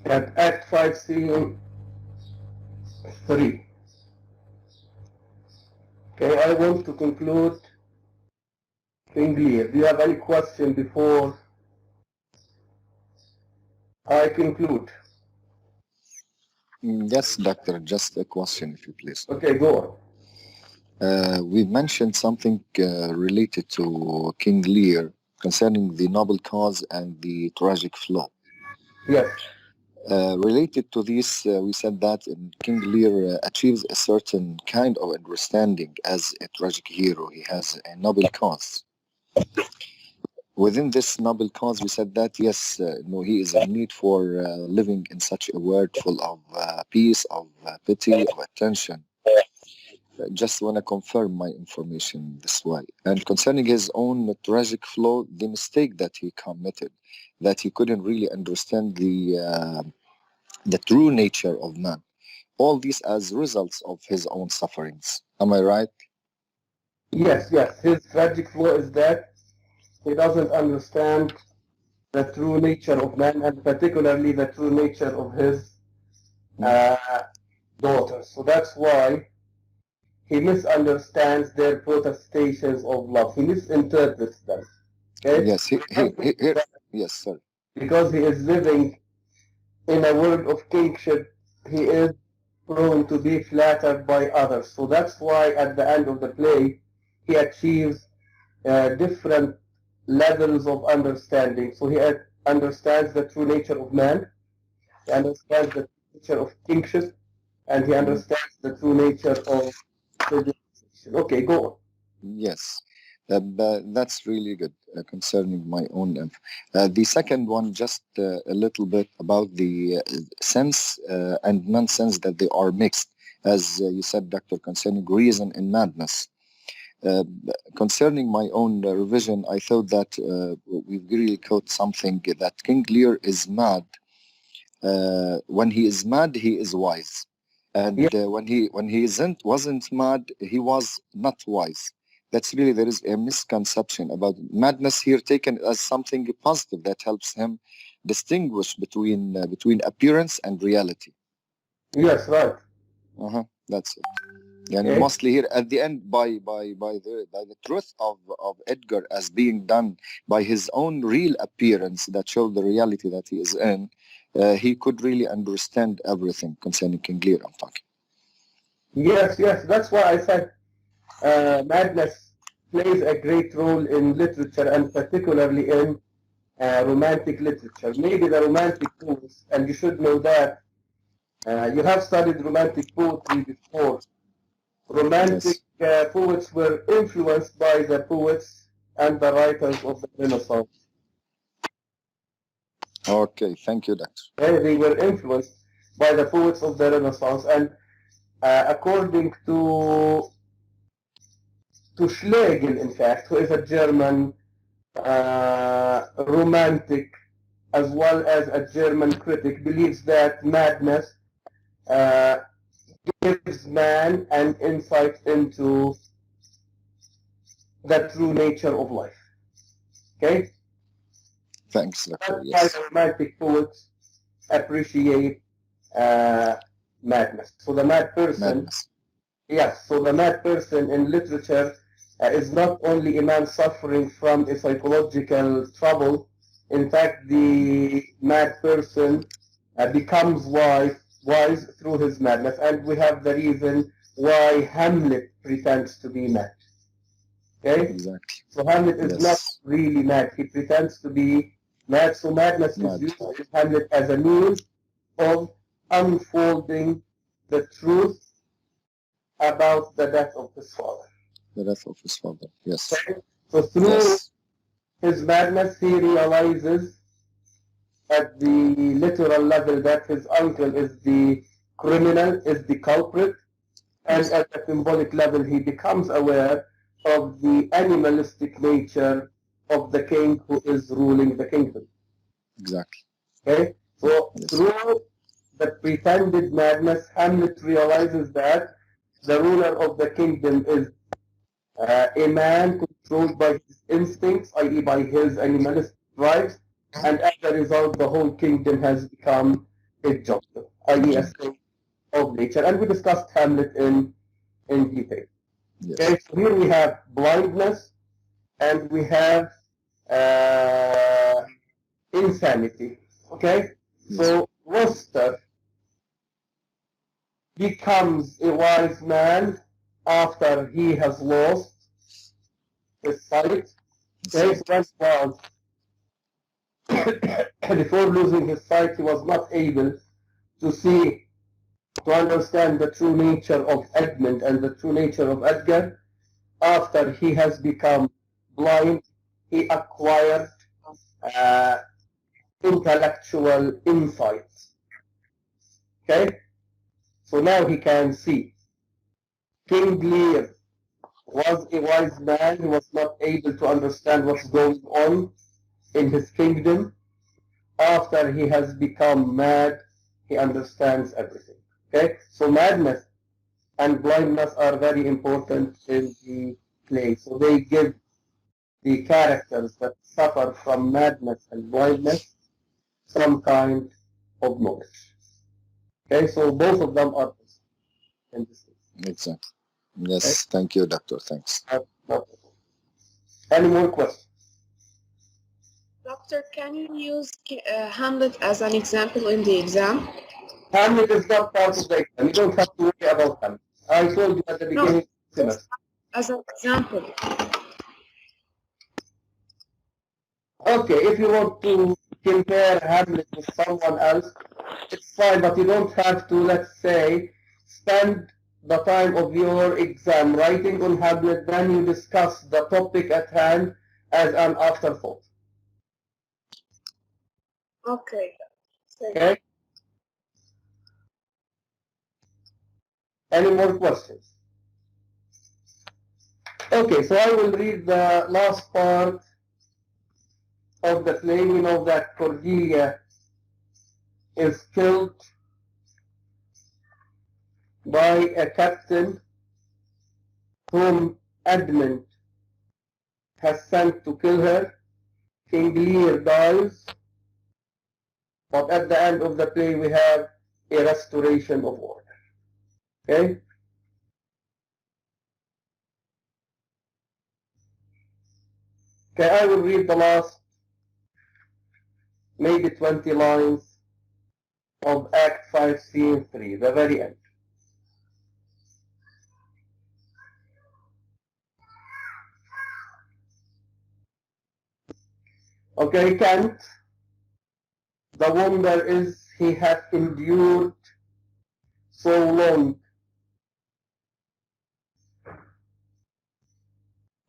at Act 5, Scene 3. Okay, I want to conclude King Lear. Do you have any question before I conclude? Yes, doctor, just a question, if you please. Okay, go on. We mentioned something related to King Lear concerning the noble cause and the tragic flaw. Yes. Related to this, we said that King Lear achieves a certain kind of understanding as a tragic hero. He has a noble cause. Within this noble cause, we said that yes, no, he is in need for living in such a world full of peace, of pity, of attention. Just want to confirm my information this way. And concerning his own tragic flaw, the mistake that he committed, that he couldn't really understand the true nature of man. All these as results of his own sufferings. Am I right? Yes. His tragic flaw is that he doesn't understand the true nature of man, and particularly the true nature of his daughter. So that's why he misunderstands their protestations of love. He misinterprets them. Okay? Yes, yes, sir. Because he is living in a world of kingship, he is prone to be flattered by others. So that's why at the end of the play, he achieves different levels of understanding. So he understands the true nature of man, he understands the nature of kingship, and he understands the true nature of civilization. Okay, go on. Yes, but that's really good concerning my own. The second one, just a little bit about the sense and nonsense that they are mixed, as you said, Doctor, concerning reason and madness. Concerning my own revision, I thought that we've really caught something that King Lear is mad. When he is mad, he is wise, and when he wasn't mad, he was not wise. That's really, there is a misconception about madness here, taken as something positive that helps him distinguish between appearance and reality. Yes, right. That's it. And mostly here at the end, by the truth of Edgar as being done by his own real appearance that showed the reality that he is in, he could really understand everything concerning King Lear. I'm talking. Yes. That's why I said madness plays a great role in literature, and particularly in romantic literature. Maybe the romantic poets, and you should know that you have studied romantic poetry before. Romantic poets were influenced by the poets and the writers of the Renaissance. Okay, thank you, Doctor. They were influenced by the poets of the Renaissance, and according to Schlegel, in fact, who is a German romantic as well as a German critic, believes that madness gives man an insight into the true nature of life. Okay? Thanks, Doctor. That's why the romantic poets appreciate madness. So the mad person, so the mad person in literature is not only a man suffering from a psychological trouble. In fact, the mad person becomes wise through his madness, and we have the reason why Hamlet pretends to be mad. Okay? Exactly. So Hamlet is not really mad. He pretends to be mad. So madness is used in Hamlet as a means of unfolding the truth about the death of his father. The death of his father, yes. Okay? So through his madness, he realizes at the literal level that his uncle is the criminal, is the culprit, and at the symbolic level, he becomes aware of the animalistic nature of the king who is ruling the kingdom. Exactly. Okay? So through the pretended madness, Hamlet realizes that the ruler of the kingdom is a man controlled by his instincts, i.e. by his animalistic drives, and as a result, the whole kingdom has become is juncture, i.e. a state of nature. And we discussed Hamlet in detail. Yes. Okay, so here we have blindness and we have insanity. Okay, Yes. so Worcester becomes a wise man after he has lost his sight. Okay, so that was before losing his sight, he was not able to see, to understand the true nature of Edmund and the true nature of Edgar. After he has become blind, he acquired uh, intellectual insights. Okay, so now he can see. King Lear was a wise man. He was not able to understand what's going on in his kingdom. After he has become mad, he understands everything. Okay, so madness and blindness are very important in the play. So they give the characters that suffer from madness and blindness some kind of knowledge. Okay, so both of them are in this case. Exactly. Yes. Thank you, Doctor. Thanks. Okay. Any more questions? Doctor, can you use Hamlet as an example in the exam? Hamlet is not part of the exam. You don't have to worry about Hamlet. I told you at the beginning of the semester. As an example. Okay, if you want to compare Hamlet with someone else, it's fine, but you don't have to, let's say, spend the time of your exam writing on Hamlet, then you discuss the topic at hand as an afterthought. Okay. Okay? Any more questions? Okay, so I will read the last part of the play. We know that Cordelia is killed by a captain whom Edmund has sent to kill her. King Lear dies, but at the end of the play we have a restoration of order. Okay? Okay, I will read the last maybe 20 lines of Act 5, Scene 3, the very end. Okay, Kent, the wonder is he hath endured so long,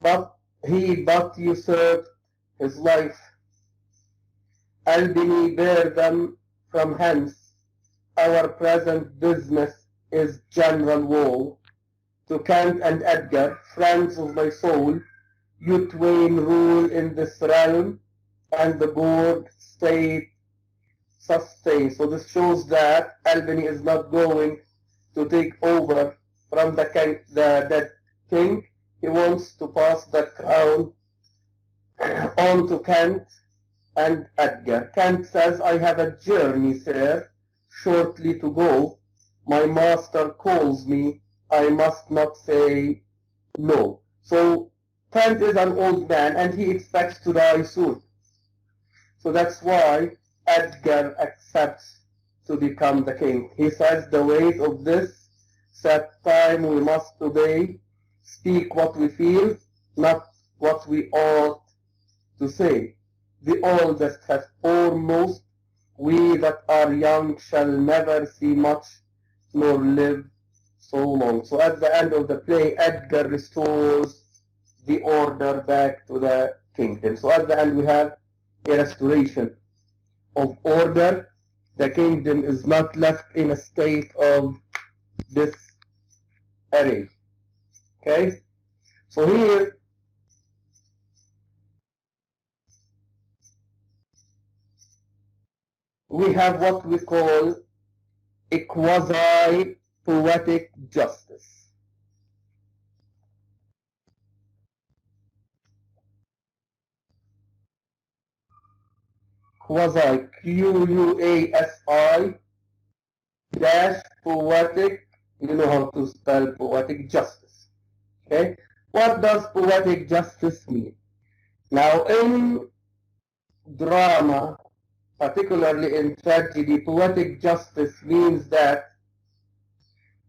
but usurped his life. Albany bear them from hence. Our present business is general woe. To Kent and Edgar, friends of my soul, you twain rule in this realm, and the board state sustain. So this shows that Albany is not going to take over from the dead king. He wants to pass the crown on to Kent and Edgar. Kent says, I have a journey, sir, shortly to go. My master calls me. I must not say no. So Kent is an old man and he expects to die soon. So that's why Edgar accepts to become the king. He says, the weight of this set time we must obey, speak what we feel, not what we ought to say. The oldest has foremost, we that are young shall never see much, nor live so long. So at the end of the play, Edgar restores the order back to the kingdom. So at the end we have a restoration of order. The kingdom is not left in a state of disarray. Okay? So here we have what we call a quasi-poetic justice. Quasi, Quasi, dash poetic, you know how to spell poetic justice. Okay? What does poetic justice mean? Now, in drama, particularly in tragedy, poetic justice means that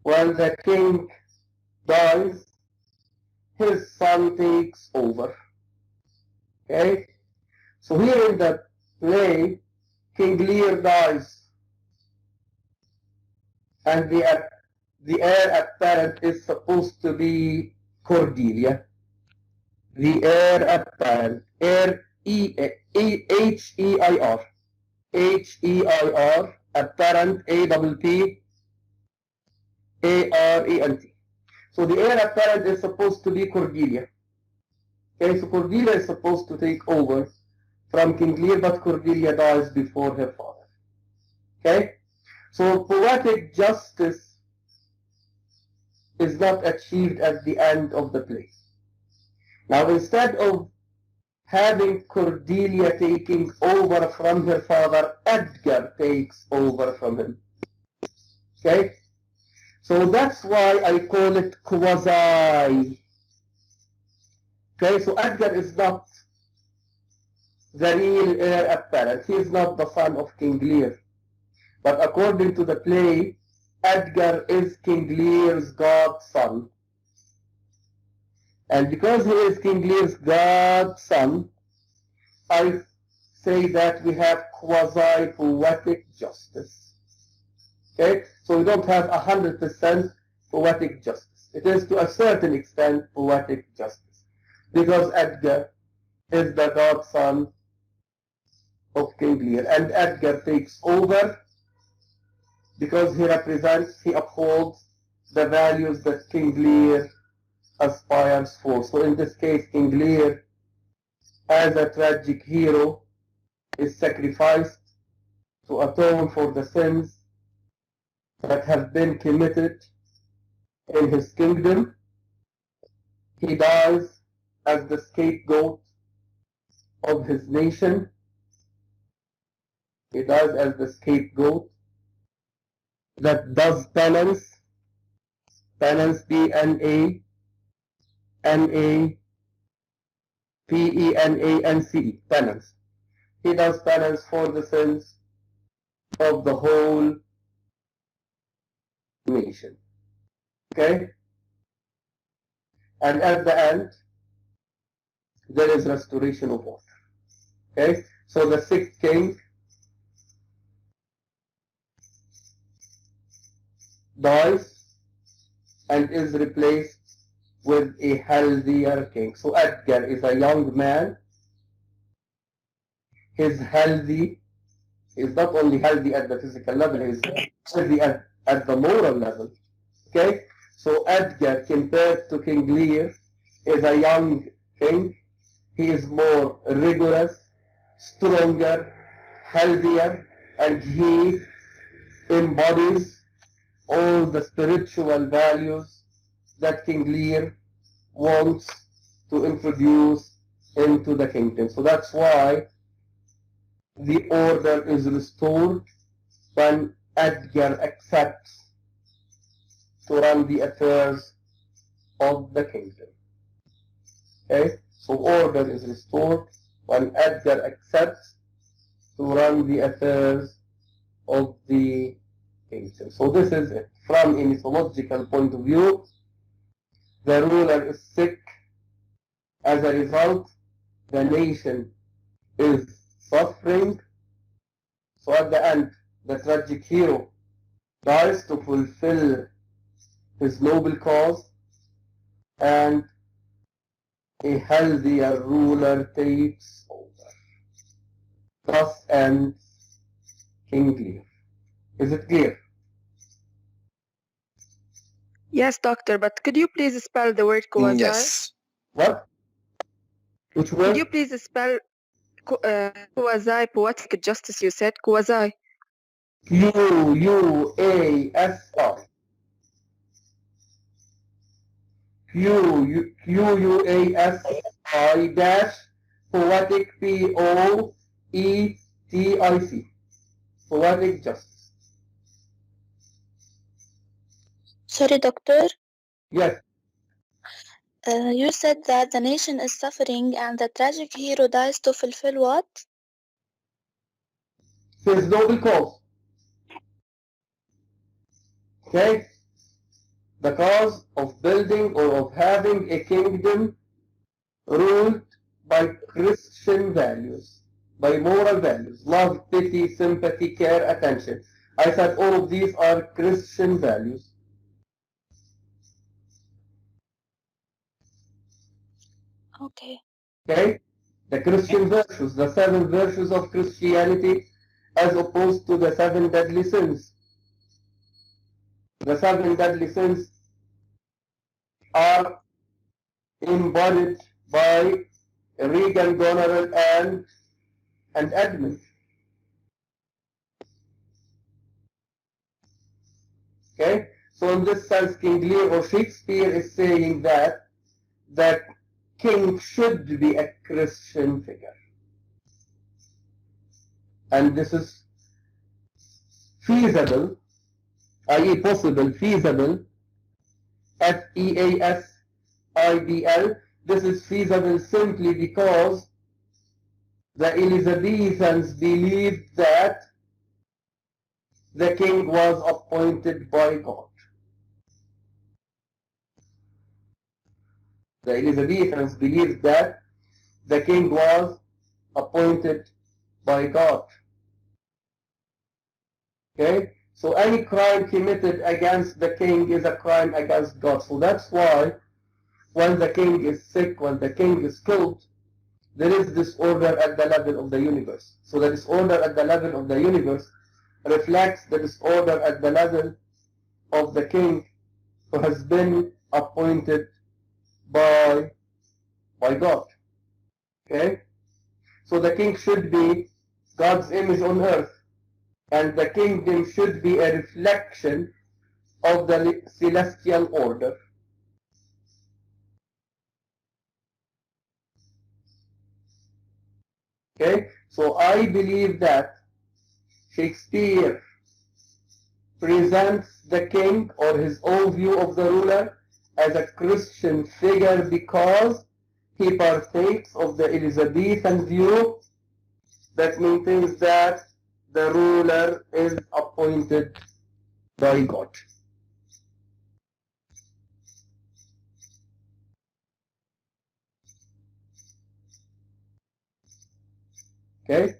when the king dies, his son takes over. Okay? So here in the play, King Lear dies, and the heir apparent is supposed to be Cordelia. The heir apparent, heir H-E-I-R, H-E-I-R, apparent, A-P-P-A-R-E-N-T. So the heir apparent is supposed to be Cordelia. Okay, so Cordelia is supposed to take over from King Lear, but Cordelia dies before her father. Okay, so poetic justice is not achieved at the end of the play. Now, instead of having Cordelia taking over from her father, Edgar takes over from him. Okay, so that's why I call it quasi. Okay, so Edgar is not the real heir apparent. He is not the son of King Lear. But according to the play, Edgar is King Lear's godson. And because he is King Lear's godson, I say that we have quasi-poetic justice. Okay? So we don't have 100% poetic justice. It is to a certain extent poetic justice. Because Edgar is the godson of King Lear. And Edgar takes over because he represents, he upholds the values that King Lear aspires for. So in this case, King Lear, as a tragic hero, is sacrificed to atone for the sins that have been committed in his kingdom. He dies as the scapegoat of his nation. He dies as the scapegoat that does penance, Penance, penance. He does penance for the sins of the whole nation. Okay? And at the end, there is restoration of order. Okay? So the sick king dies and is replaced with a healthier king. So Edgar is a young man. He's healthy. He's not only healthy at the physical level, he's healthy at the moral level. Okay? So Edgar, compared to King Lear, is a young king. He is more rigorous, stronger, healthier, and he embodies all the spiritual values that King Lear wants to introduce into the kingdom. So that's why the order is restored when Edgar accepts to run the affairs of the kingdom. Okay? So order is restored when Edgar accepts to run the affairs of the kingdom. So this is it. From a mythological point of view, the ruler is sick. As a result, the nation is suffering. So at the end, the tragic hero dies to fulfill his noble cause, and a healthier ruler takes over. Thus ends King Lear. Is it clear? Yes, doctor, but could you please spell the word quasi? Yes. What? Which word? Could you please spell quasi poetic justice? You said quasi. Q-U-A-S-I. Q-U-A-S-I dash poetic P-O-E-T-I-C. Poetic justice. Sorry, doctor. Yes, You said that the nation is suffering and the tragic hero dies to fulfill what? his noble cause. Okay? The cause of building or of having a kingdom ruled by Christian values, by moral values, love, pity, sympathy, care, attention. I said all of these are Christian values. Okay. Okay? The Christian virtues, the 7 virtues of Christianity as opposed to the 7 deadly sins. The 7 deadly sins are embodied by Regan, Goneril, and Edmund. Okay? So in this sense, King Lear or Shakespeare is saying that the king should be a Christian figure. And this is feasible, i.e. possible, feasible, F-E-A-S-I-B-L. This is feasible simply because the Elizabethans believed that the king was appointed by God. The Elizabethans believed that the king was appointed by God. Okay? So any crime committed against the king is a crime against God. So that's why when the king is sick, when the king is killed, there is disorder at the level of the universe. So the disorder at the level of the universe reflects the disorder at the level of the king who has been appointed by God. Okay? So the king should be God's image on earth, and the kingdom should be a reflection of the celestial order. Okay? So I believe that Shakespeare presents the king or his own view of the ruler as a Christian figure because he partakes of the Elizabethan view that maintains that the ruler is appointed by God. Okay?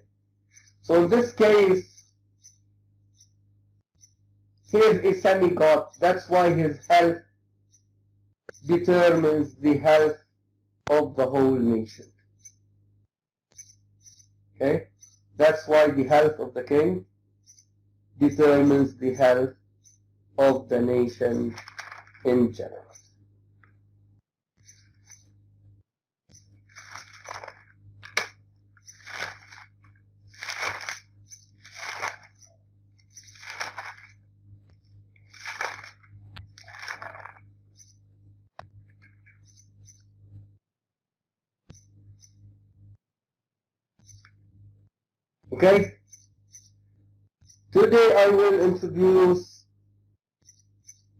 So in this case, he is a semi-god. That's why his health determines the health of the whole nation. Okay? That's why the health of the king determines the health of the nation in general. Okay? Today I will introduce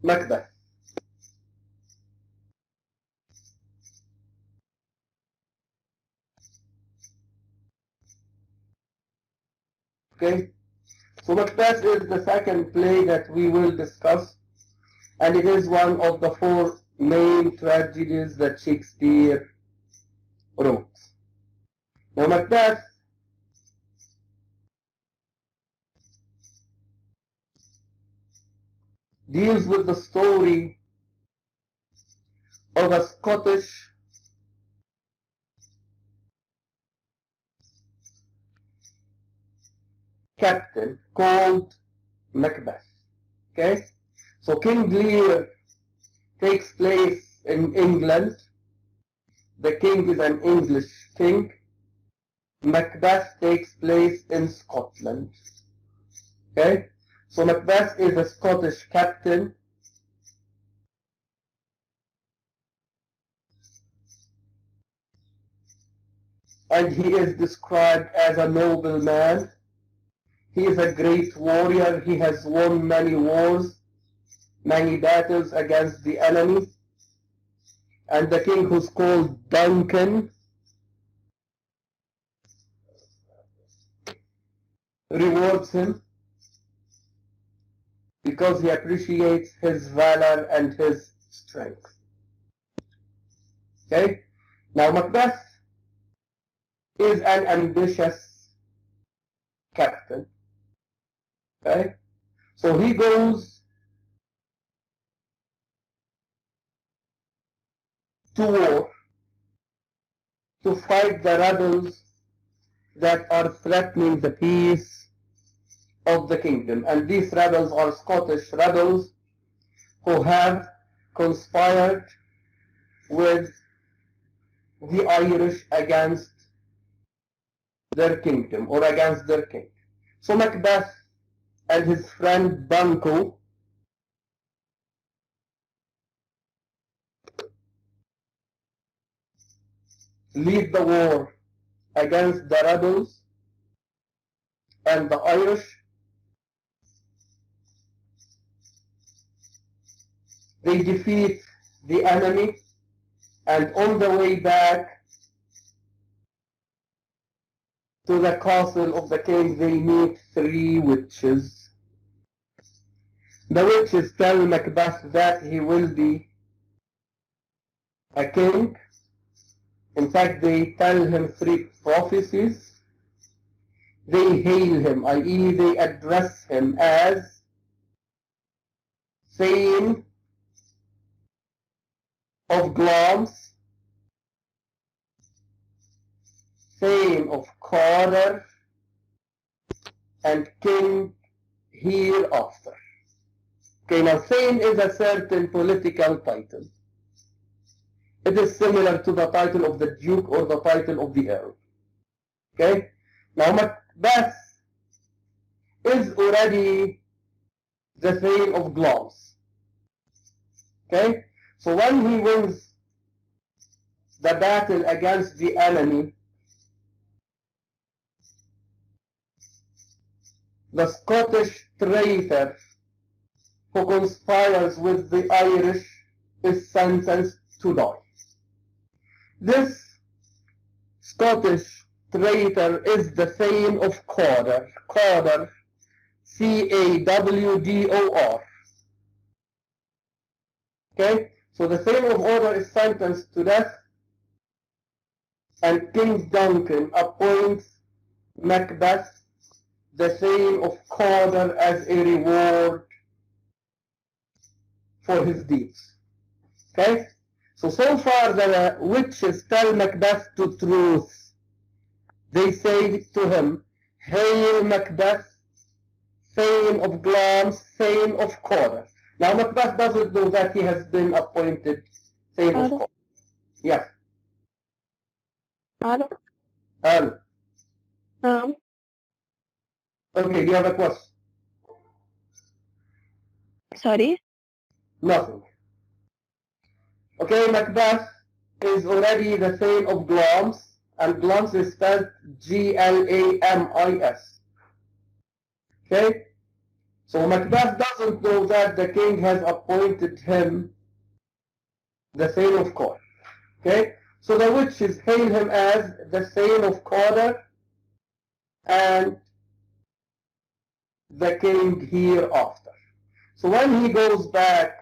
Macbeth. Okay? So Macbeth is the second play that we will discuss, and it is one of the 4 main tragedies that Shakespeare wrote. Now Macbeth deals with the story of a Scottish captain called Macbeth. Okay? So King Lear takes place in England. The king is an English king. Macbeth takes place in Scotland. Okay? So Macbeth is a Scottish captain and he is described as a noble man. He is a great warrior. He has won many wars. many battles against the enemy, and the king, who's called Duncan, rewards him because he appreciates his valor and his strength. Okay? Now Macbeth is an ambitious captain. Okay? So he goes to war to fight the rebels that are threatening the peace of the kingdom. And these rebels are Scottish rebels who have conspired with the Irish against their kingdom or against their king. So Macbeth and his friend Banquo lead the war against the rebels and the Irish. They defeat the enemy, and on the way back to the castle of the king, they meet three witches. The witches tell Macbeth that he will be a king. In fact, they tell him three prophecies. They hail him, i.e. they address him as Thane of Glamis, Thane of Cawdor, and King Hereafter. Okay, now Thane is a certain political title. It is similar to the title of the Duke or the title of the Earl. Okay, now Macbeth is already the Thane of Glamis. Okay, so when he wins the battle against the enemy, the Scottish traitor who conspires with the Irish is sentenced to die. This Scottish traitor is the Thane of Cawdor. Cawdor, C-A-W-D-O-R. Okay, so the Thane of Cawdor is sentenced to death, and King Duncan appoints Macbeth the Thane of Cawdor as a reward for his deeds. Okay? So far the witches tell Macbeth the truth. They say to him, "Hail Macbeth, Thane of Glamis, Thane of Cawdor." Now Macbeth doesn't know that he has been appointed Thane of Cawdor. Yes. Hello. Okay, do you have a question? Sorry. Nothing. Okay, Macbeth is already the Thane of Glamis, and Glamis is spelled G-L-A-M-I-S. Okay? So Macbeth doesn't know that the king has appointed him the Thane of Cawdor. Okay? So the witches hail him as the Thane of Cawdor and the king hereafter. So when he goes back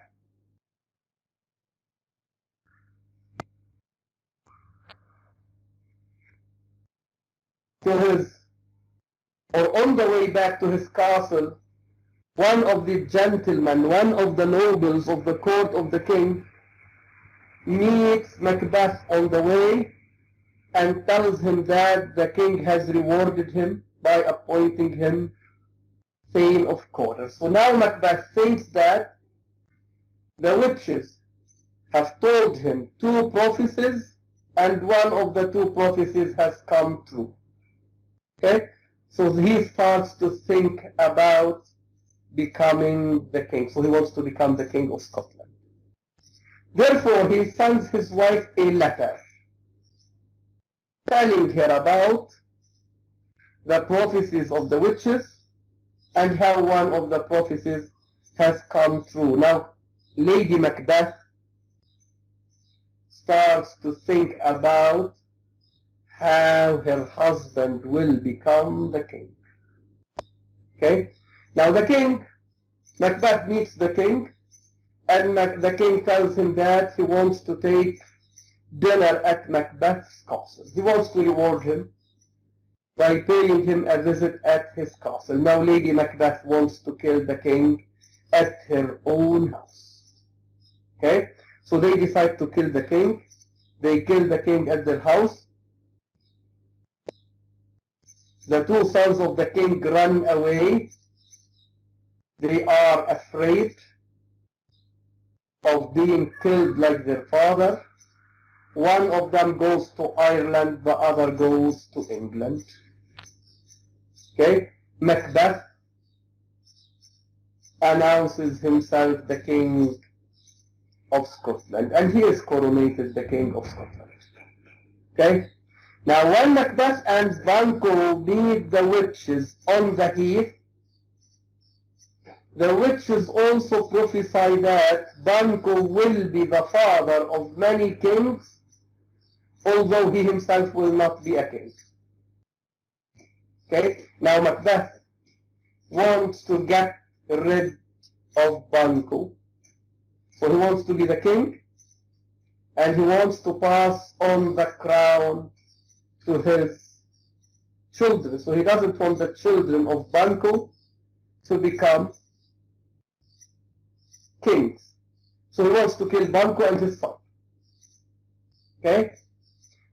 to his, or on the way back to his castle, one of the gentlemen, one of the nobles of the court of the king, meets Macbeth on the way and tells him that the king has rewarded him by appointing him Thane of Cawdor. So now Macbeth thinks that the witches have told him two prophecies, and one of the two prophecies has come true. Okay? So he starts to think about becoming the king. So he wants to become the king of Scotland. Therefore, he sends his wife a letter telling her about the prophecies of the witches and how one of the prophecies has come true. Now, Lady Macbeth starts to think about how her husband will become the king. Okay? Now the king, Macbeth meets the king, and the king tells him that he wants to take dinner at Macbeth's castle. He wants to reward him by paying him a visit at his castle. Now Lady Macbeth wants to kill the king at her own house. Okay? So they decide to kill the king. They kill the king at their house. The two sons of the king run away. They are afraid of being killed like their father. One of them goes to Ireland, the other goes to England. Okay? Macbeth announces himself the king of Scotland, and he is coronated the king of Scotland. Okay? Now when Macbeth and Banquo meet the witches on the heath, the witches also prophesy that Banquo will be the father of many kings, although he himself will not be a king. Okay? Now Macbeth wants to get rid of Banquo. So he wants to be the king, and he wants to pass on the crown to his children. So he doesn't want the children of Banquo to become kings. So he wants to kill Banquo and his son. Okay?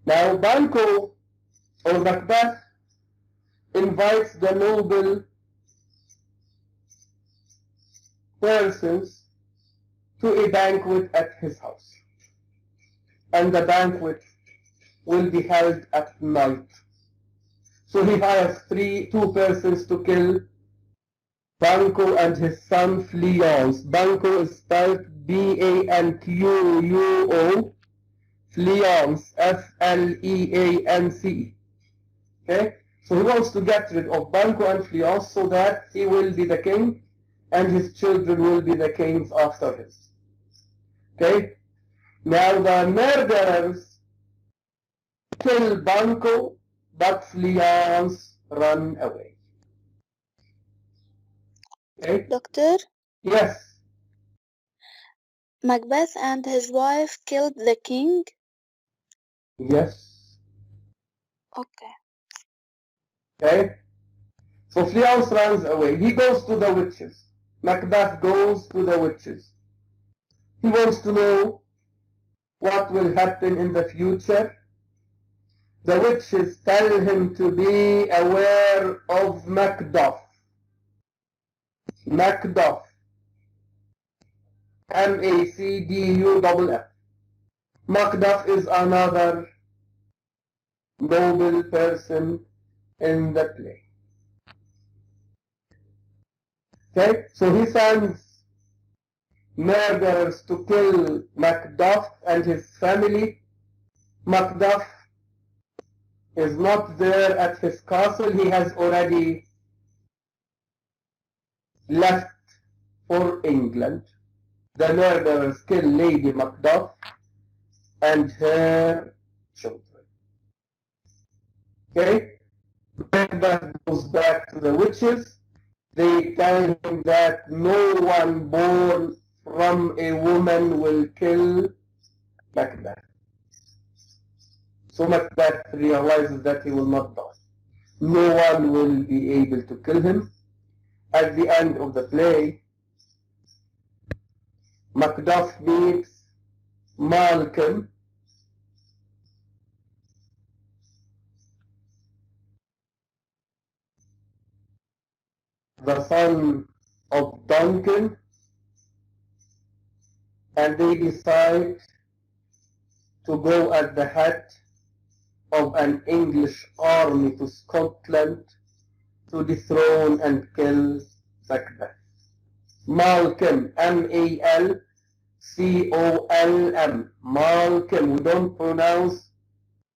Now Banquo, or Macbeth, invites the noble persons to a banquet at his house. And the banquet will be held at night. So he hires two persons to kill Banquo and his son Fleance. Banquo is spelled B-A-N-Q-U-O. Fleance, F-L-E-A-N-C-E. Okay? So he wants to get rid of Banquo and Fleance so that he will be the king and his children will be the kings after him. Okay? Now the murderers kill Banquo, but Fleance run away. Okay? Doctor, Yes. Macbeth and his wife killed the king? Yes. Okay. Okay? So Fleance runs away. He goes to the witches. Macbeth goes to the witches. He wants to know what will happen in the future. The witches tell him to be aware of Macduff. Macduff. M-A-C-D-U-F-F. Macduff is another noble person in the play. Okay, so he sends murderers to kill Macduff and his family. Macduff is not there at his castle. He has already left for England. The murderers kill Lady Macduff and her children. Okay? Macbeth goes back to the witches. They tell him that no one born from a woman will kill Macbeth. So Macbeth realizes that he will not die. No one will be able to kill him. At the end of the play, Macduff meets Malcolm, the son of Duncan, and they decide to go at the head of an English army to Scotland to dethrone and kill Macbeth. Malcolm, M-A-L-C-O-L-M, Malcolm. We don't pronounce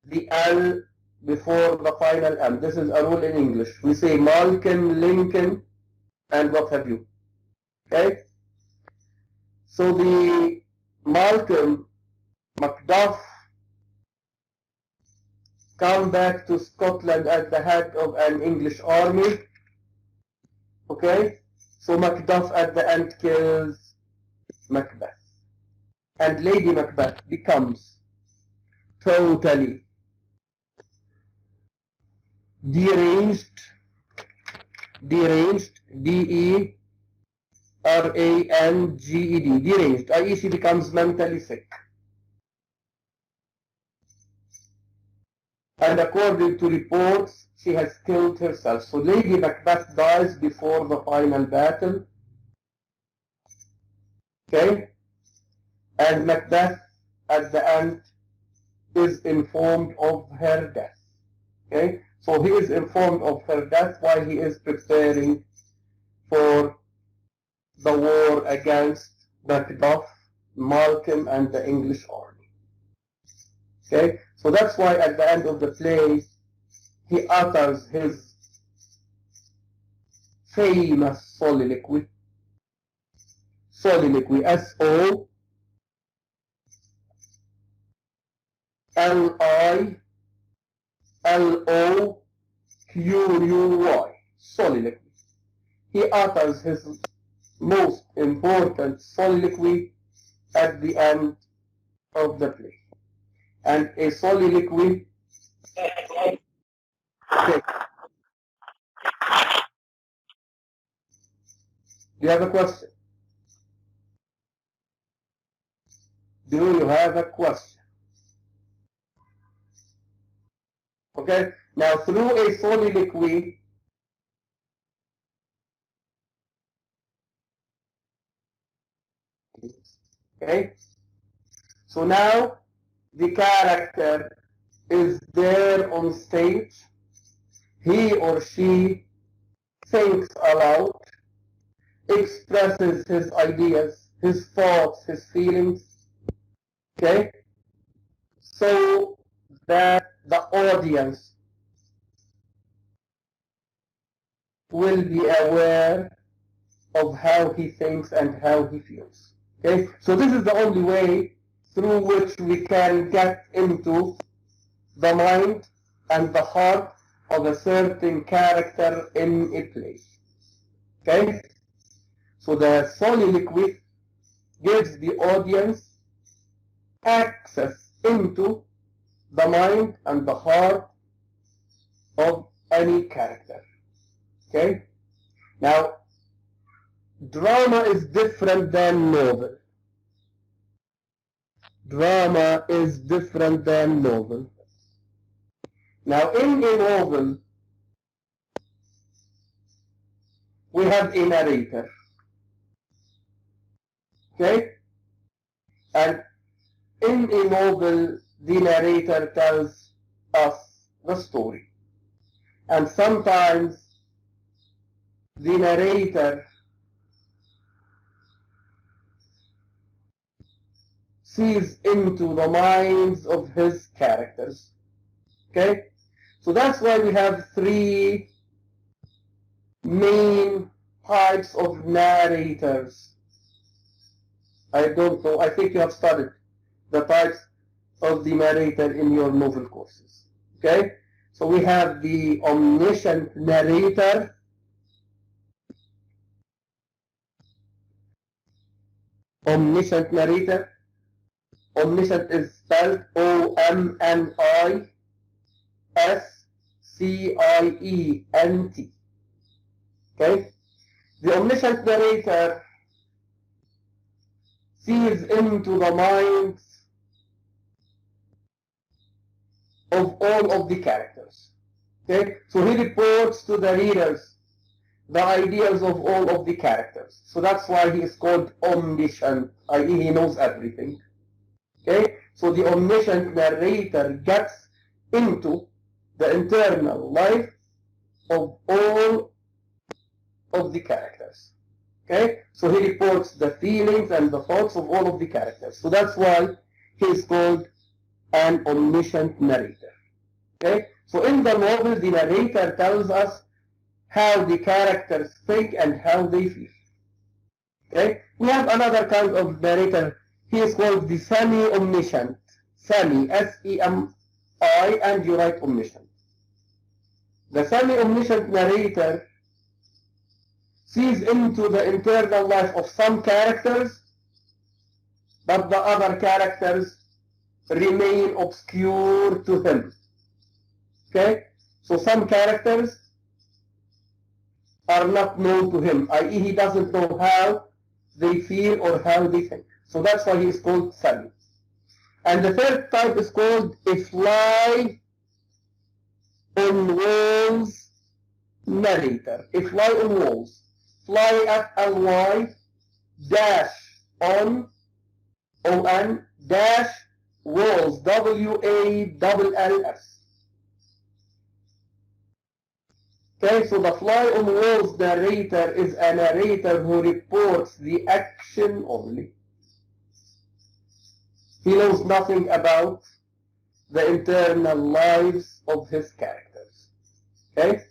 the L before the final M. This is a rule in English. We say Malcolm, Lincoln, and what have you. Okay? So the Malcolm Macduff come back to Scotland at the head of an English army. Okay? So Macduff at the end kills Macbeth. And Lady Macbeth becomes totally deranged, D-E-R-A-N-G-E-D, deranged, i.e. she becomes mentally sick. And according to reports, she has killed herself. So Lady Macbeth dies before the final battle. Okay? And Macbeth, at the end, is informed of her death. Okay? So he is informed of her death while he is preparing for the war against Macduff, Malcolm, and the English army. Okay? So that's why at the end of the play, he utters his famous soliloquy. Soliloquy, S-O-L-I-L-O-Q-U-Y, soliloquy. He utters his most important soliloquy at the end of the play. And a soliloquy, okay. Do you have a question? Do you have a question? Okay, now through a soliloquy, okay, so now the character is there on stage. He or she thinks aloud, expresses his ideas, his thoughts, his feelings, okay, so that the audience will be aware of how he thinks and how he feels. Okay, so this is the only way through which we can get into the mind and the heart of a certain character in a play. Okay, so the soliloquy gives the audience access into the mind and the heart of any character. Okay, now drama is different than novel. Drama is different than novel. Now in a novel, we have a narrator. Okay? And in a novel, the narrator tells us the story. And sometimes the narrator sees into the minds of his characters. Okay? So that's why we have three main types of narrators. I don't know, I think you have studied the types of the narrator in your novel courses. Okay? So we have the omniscient narrator, omniscient narrator. Omniscient is spelled O-M-N-I-S-C-I-E-N-T. Okay? The omniscient narrator sees into the minds of all of the characters. Okay? So he reports to the readers the ideas of all of the characters. So that's why he is called omniscient, i.e. he knows everything. Okay? So the omniscient narrator gets into the internal life of all of the characters. Okay? So he reports the feelings and the thoughts of all of the characters. So that's why he is called an omniscient narrator. Okay? So in the novel, the narrator tells us how the characters think and how they feel. Okay? We have another kind of narrator. He is called the semi-omniscient. Semi, S-E-M-I, and you write omniscient. The semi-omniscient narrator sees into the internal life of some characters, but the other characters remain obscure to him. Okay? So some characters are not known to him, i.e. he doesn't know how they feel or how they think. So that's why he is called semi. And the third type is called a fly on walls narrator. A fly on walls. Fly, F-L-Y, dash on, O-N, dash walls, W-A-L-L-S. Okay, so the fly on walls narrator is a narrator who reports the action only. He knows nothing about the internal lives of his characters. Okay?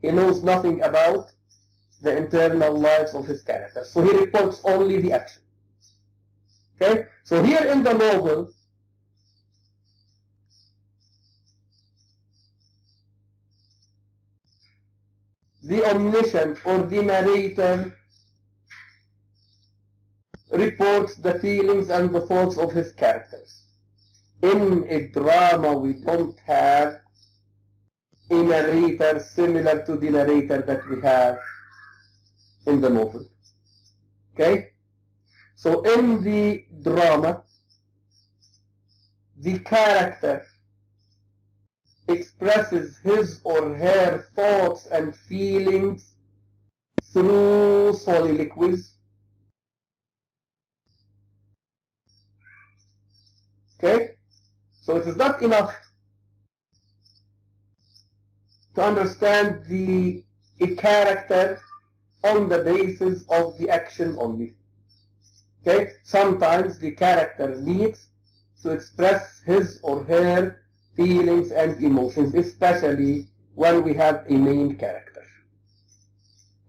He knows nothing about the internal lives of his characters. So he reports only the action. Okay? So here in the novel, the omniscient or the narrator reports the feelings and the thoughts of his characters. In a drama, we don't have a narrator similar to the narrator that we have in the novel. Okay? So in the drama, the character expresses his or her thoughts and feelings through soliloquies. Okay? So it is not enough to understand a character on the basis of the action only. Okay? Sometimes the character needs to express his or her feelings and emotions, especially when we have a main character.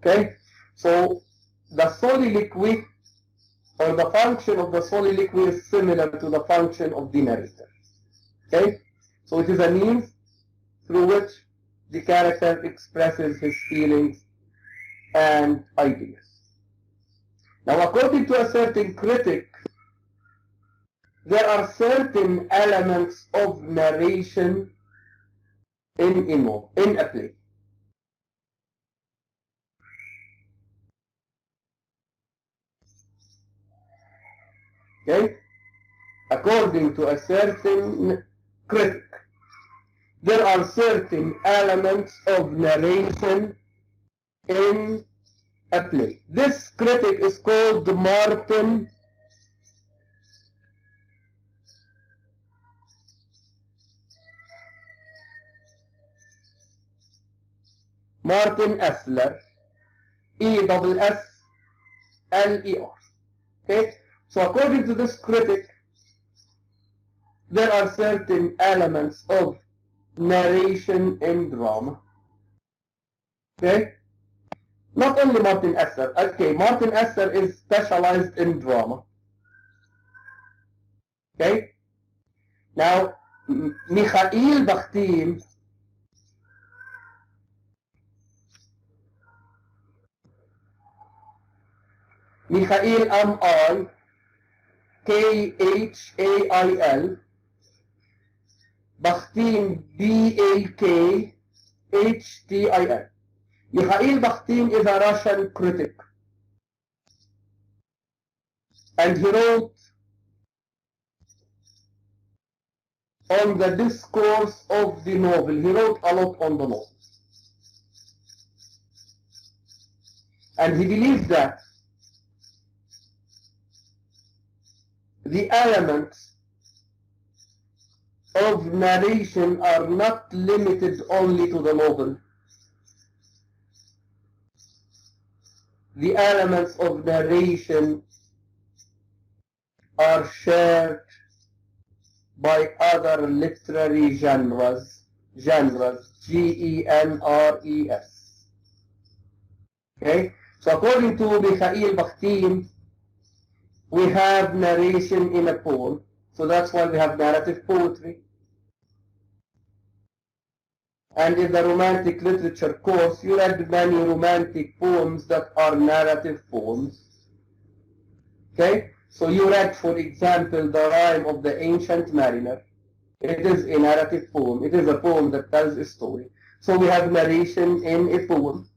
Okay? So the soliloquy or the function of the soliloquy is similar to the function of the narrator. Okay? So it is a means through which the character expresses his feelings and ideas. Now, according to a certain critic, there are certain elements of narration in a play. Okay? According to a certain critic, there are certain elements of narration in a play. This critic is called Martin Essler, E-S-S-L-E-R. Okay? So according to this critic, there are certain elements of narration in drama. Okay? Not only Martin Esser. Okay, Martin Esser is specialized in drama. Okay? Now, Mikhail Bakhtin Mikhail M-I-K-H-A-I-L, Bakhtin B-A-K-H-T-I-N. Mikhail Bakhtin is a Russian critic, and he wrote on the discourse of the novel. He wrote a lot on the novel. And he believes that the elements of narration are not limited only to the novel. The elements of narration are shared by other literary genres, G-E-N-R-E-S. Okay? So according to Mikhail Bakhtin, we have narration in a poem. So that's why we have narrative poetry. And in the romantic literature course, you read many romantic poems that are narrative poems. Okay? So you read, for example, the rhyme of the Ancient Mariner. It is a narrative poem. It is a poem that tells a story. So we have narration in a poem.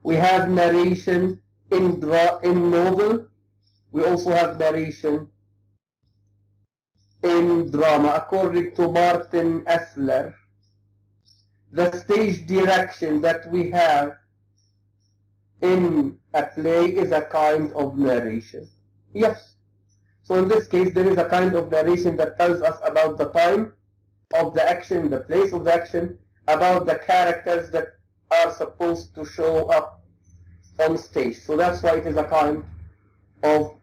We have narration in novel. We also have narration in drama. According to Martin Essler, the stage direction that we have in a play is a kind of narration. Yes. So in this case, there is a kind of narration that tells us about the time of the action, the place of the action, about the characters that are supposed to show up on stage. So that's why it is a kind of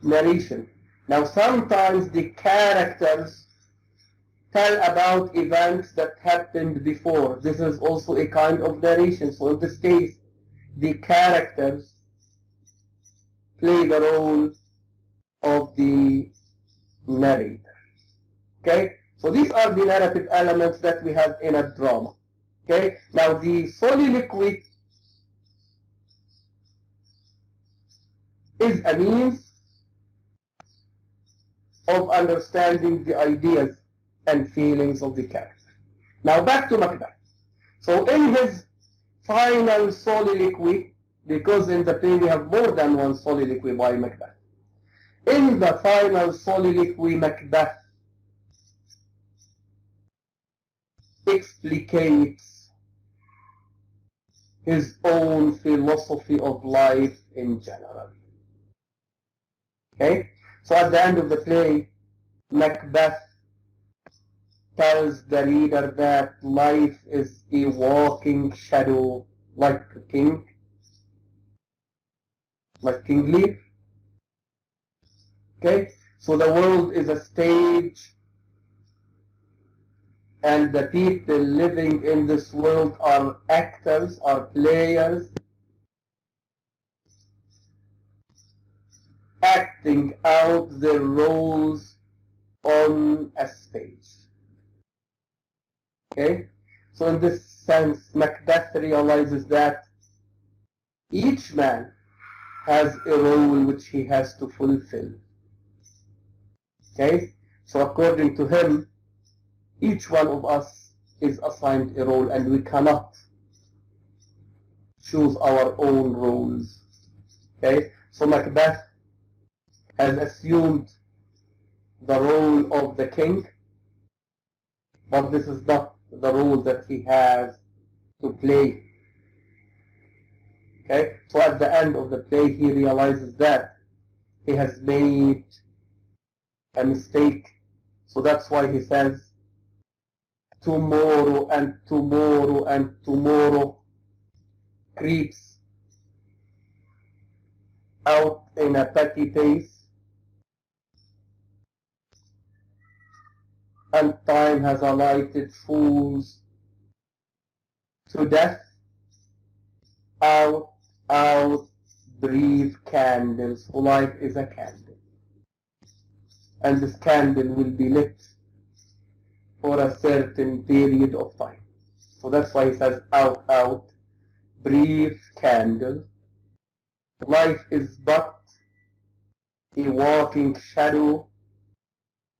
narration. Now, sometimes the characters tell about events that happened before. This is also a kind of narration. So in this case, the characters play the role of the narrator. Okay? So these are the narrative elements that we have in a drama. Okay? Now the soliloquy is a means of understanding the ideas and feelings of the character. Now back to Macbeth. So in his final soliloquy, because in the play we have more than one soliloquy by Macbeth. In the final soliloquy, Macbeth explicates his own philosophy of life in general. Okay? So at the end of the play, Macbeth tells the reader that life is a walking shadow like King Lear. Okay? So the world is a stage, and the people living in this world are actors, are players, acting out their roles on a stage. Okay? So in this sense, Macbeth realizes that each man has a role which he has to fulfill. Okay? So according to him, each one of us is assigned a role, and we cannot choose our own roles. Okay? So Macbeth has assumed the role of the king, but this is not the role that he has to play. Okay? So at the end of the play, he realizes that he has made a mistake. So that's why he says, tomorrow and tomorrow and tomorrow creeps out in a petty pace, and time has alighted fools to death. Out, out, breathe candles, for life is a candle. And this candle will be lit for a certain period of time. So that's why he says, out, out, breathe candle. Life is but a walking shadow,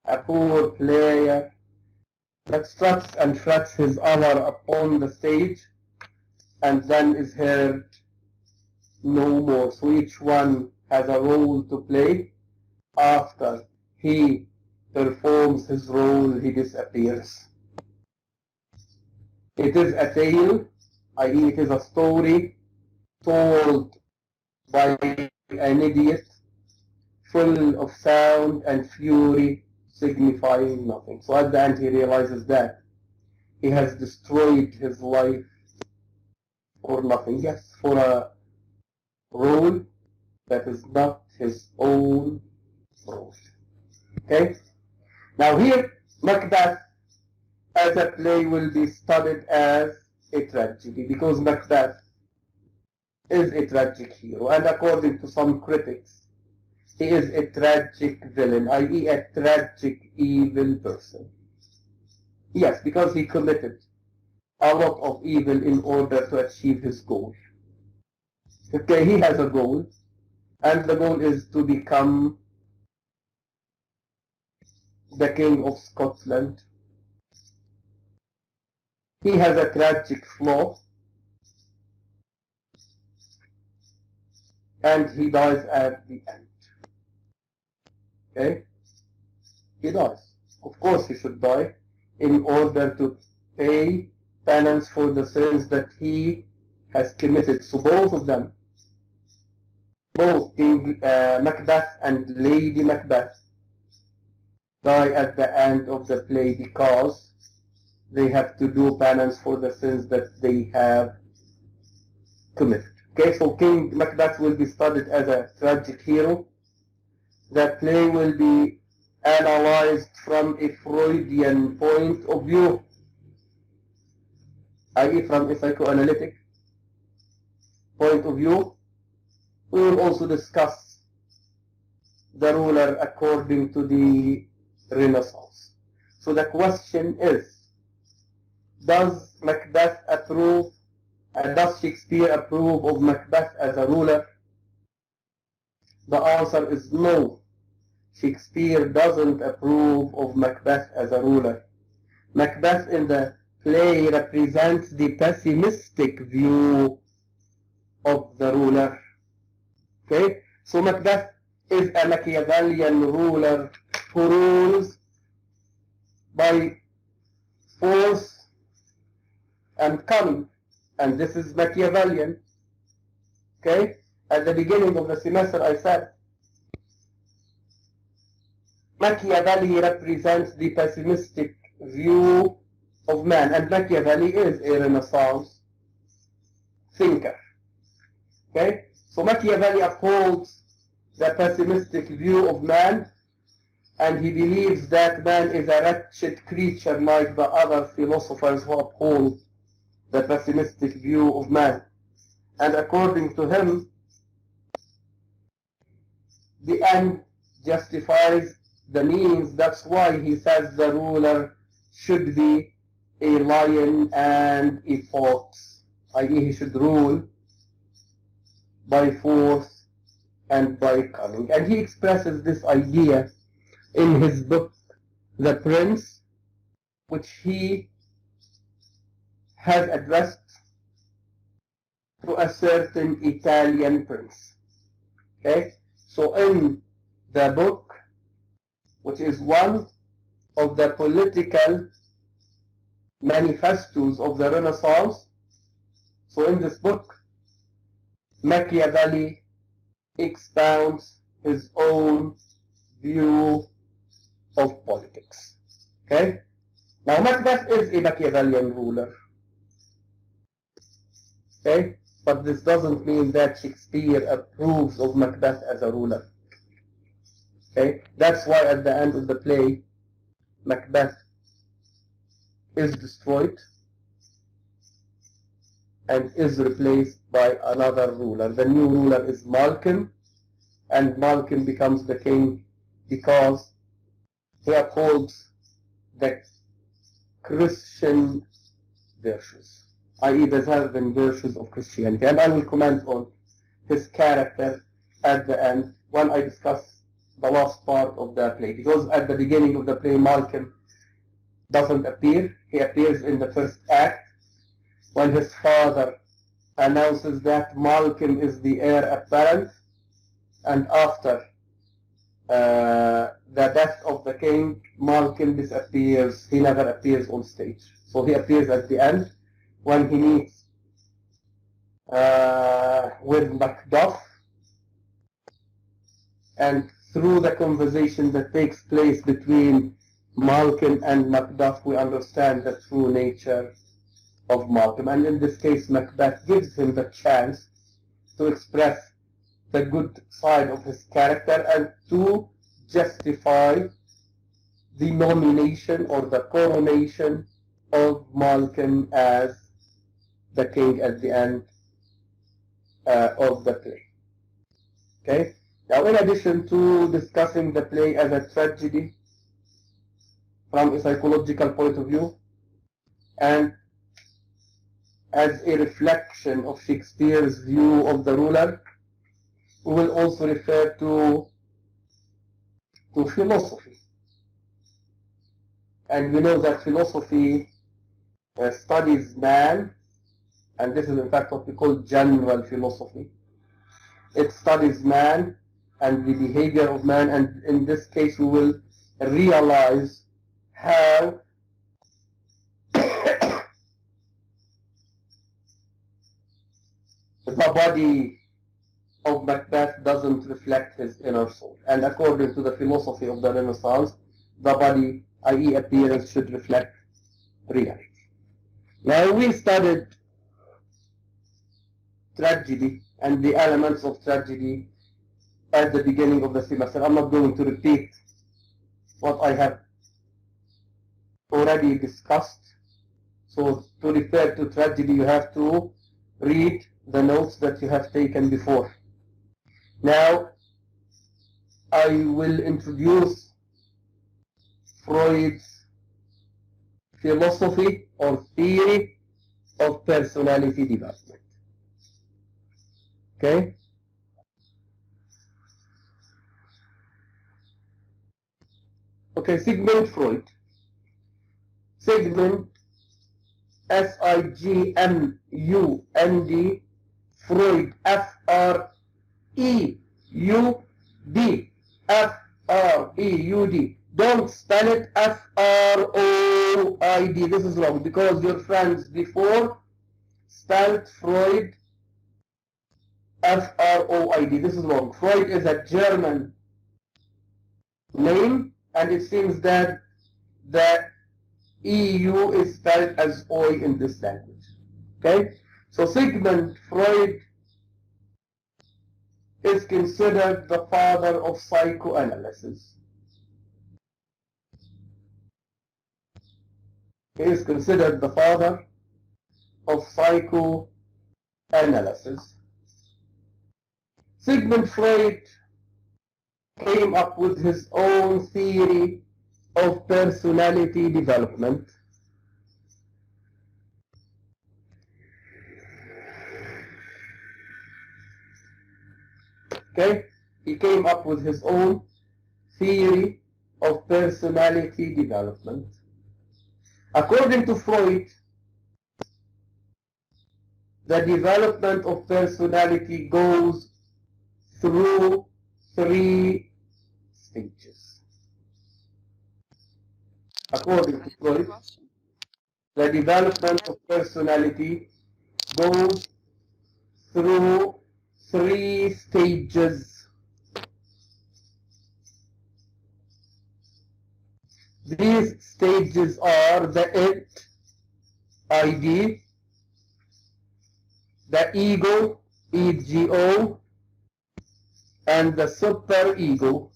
a poor player that struts and frets his honor upon the stage, and then is heard no more. So each one has a role to play. After he performs his role, he disappears. It is a tale, i.e. it is a story told by an idiot, full of sound and fury, signifying nothing. So at the end he realizes that he has destroyed his life for nothing. Yes, for a role that is not his own role. Okay? Now here, Macbeth as a play will be studied as a tragedy, because Macbeth is a tragic hero, and according to some critics, he is a tragic villain, i.e. a tragic evil person. Yes, because he committed a lot of evil in order to achieve his goal. Okay, he has a goal, and the goal is to become the King of Scotland. He has a tragic flaw, and he dies at the end. Okay? He dies. Of course he should die in order to pay penance for the sins that he has committed. So both of them, both King Macbeth and Lady Macbeth, die at the end of the play because they have to do penance for the sins that they have committed. Okay, so King Macbeth will be studied as a tragic hero. The play will be analyzed from a Freudian point of view, i.e. from a psychoanalytic point of view. We will also discuss the ruler according to the Renaissance. So the question is, does Macbeth approve, does Shakespeare approve of Macbeth as a ruler? The answer is no. Shakespeare doesn't approve of Macbeth as a ruler. Macbeth in the play represents the pessimistic view of the ruler. Okay? So Macbeth is a Machiavellian ruler who rules by force and cunning. And this is Machiavellian. Okay? At the beginning of the semester I said, Machiavelli represents the pessimistic view of man, and Machiavelli is a Renaissance thinker. Okay? So Machiavelli upholds the pessimistic view of man, and he believes that man is a wretched creature like the other philosophers who uphold the pessimistic view of man. And according to him, the end justifies the means. That's why he says the ruler should be a lion and a fox, i.e. he should rule by force and by cunning. And he expresses this idea in his book, The Prince, which he has addressed to a certain Italian prince. Okay? So in the book, which is one of the political manifestos of the Renaissance, so in this book, Machiavelli expounds his own view of politics. Okay? Now Macbeth is a Machiavellian ruler. Okay? But this doesn't mean that Shakespeare approves of Macbeth as a ruler. Okay? That's why at the end of the play, Macbeth is destroyed and is replaced by another ruler. The new ruler is Malcolm, and Malcolm becomes the king because he upholds the Christian virtues, i.e. the 7 virtues of Christianity. And I will comment on his character at the end when I discuss the last part of the play, because at the beginning of the play Malcolm doesn't appear. He appears in the first act when his father announces that Malcolm is the heir apparent, and after the death of the king, Malcolm disappears. He never appears on stage. So he appears at the end when he meets with Macduff, and through the conversation that takes place between Malcolm and Macduff, we understand the true nature of Malcolm. And in this case, Macbeth gives him the chance to express the good side of his character and to justify the nomination or the coronation of Malcolm as the king at the end of the play. Okay. Now, in addition to discussing the play as a tragedy from a psychological point of view and as a reflection of Shakespeare's view of the ruler, we will also refer to philosophy. And we know that philosophy studies man, and this is in fact what we call general philosophy. It studies man and the behavior of man, and in this case we will realize how the body of Macbeth doesn't reflect his inner soul. And according to the philosophy of the Renaissance, the body, i.e. appearance, should reflect reality. Now, we studied tragedy and the elements of tragedy at the beginning of the semester. I'm not going to repeat what I have already discussed. So to refer to tragedy, you have to read the notes that you have taken before. Now, I will introduce Freud's philosophy or theory of personality development. Okay? Okay, Sigmund Freud. Sigmund, S-I-G-M-U-N-D, Freud, F-R-E-U-D, F-R-E-U-D. Don't spell it F-R-O-I-D. This is wrong because your friends before spelled Freud F-R-O-I-D. This is wrong. Freud is a German name, and it seems that the EU is spelled as OI in this language. Okay? So Sigmund Freud is considered the father of psychoanalysis. He is considered the father of psychoanalysis. Sigmund Freud came up with his own theory of personality development. Okay? He came up with his own theory of personality development. According to Freud, the development of personality goes through 3 stages. According to Freud, the development of personality goes through 3 stages. These stages are the it, ID, the ego, ego, and the superego.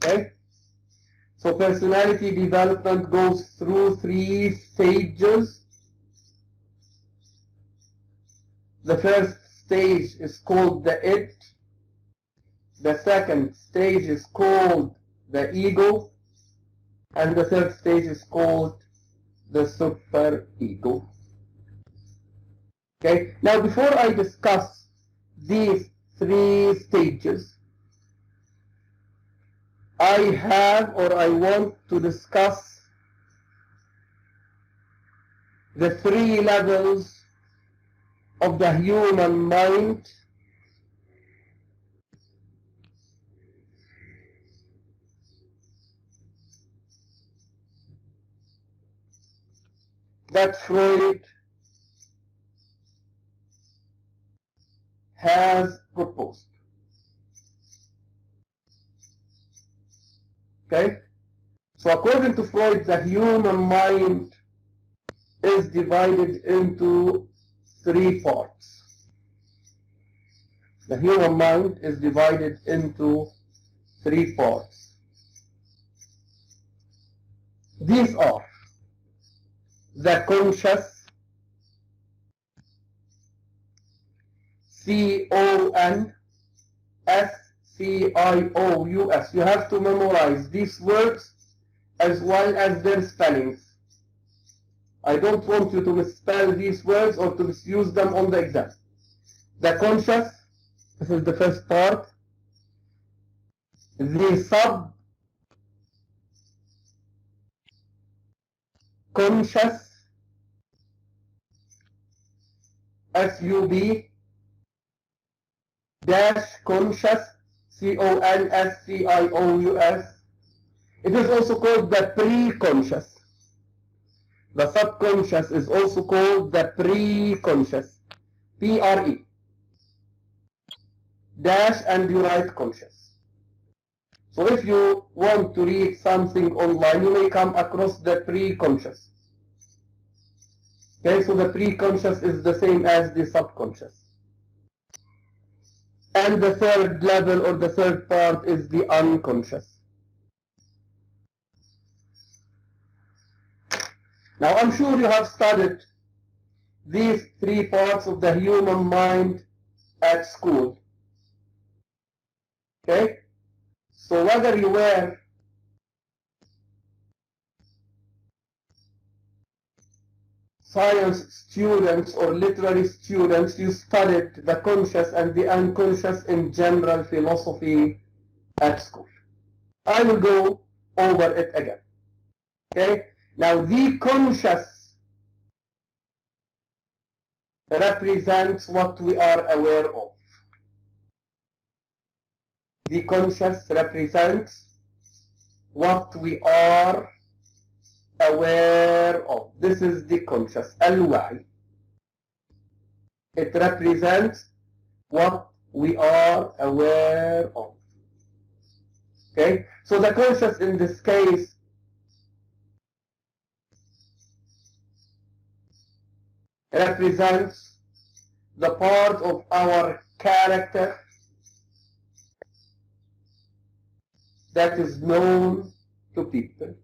Okay? So personality development goes through 3 stages. The first stage is called the it. The second stage is called the ego. And the third stage is called the superego. Okay? Now before I discuss these 3 stages, I want to discuss the 3 levels of the human mind that Freud has proposed. Okay? So according to Freud, the human mind is divided into 3 parts. The human mind is divided into 3 parts. These are the conscious, C-O-N-S-C-I-O-U-S. You have to memorize these words as well as their spellings. I don't want you to misspell these words or to misuse them on the exam. The conscious, this is the first part. The subconscious, S-U-B dash conscious, C-O-N-S-C-I-O-U-S. It is also called the pre-conscious. The subconscious is also called the pre-conscious, P-R-E dash and you write conscious. So if you want to read something online, you may come across the pre-conscious. Okay, so the pre-conscious is the same as the subconscious. And the third level or the third part is the unconscious. Now I'm sure you have studied these three parts of the human mind at school. Okay? So whether you were science students or literary students, you studied the conscious and the unconscious in general philosophy at school. I will go over it again. Okay? Now the conscious represents what we are aware of. The conscious represents what we are aware of. This is the conscious, al-wa'i. It represents what we are aware of. Okay? So the conscious in this case represents the part of our character that is known to people.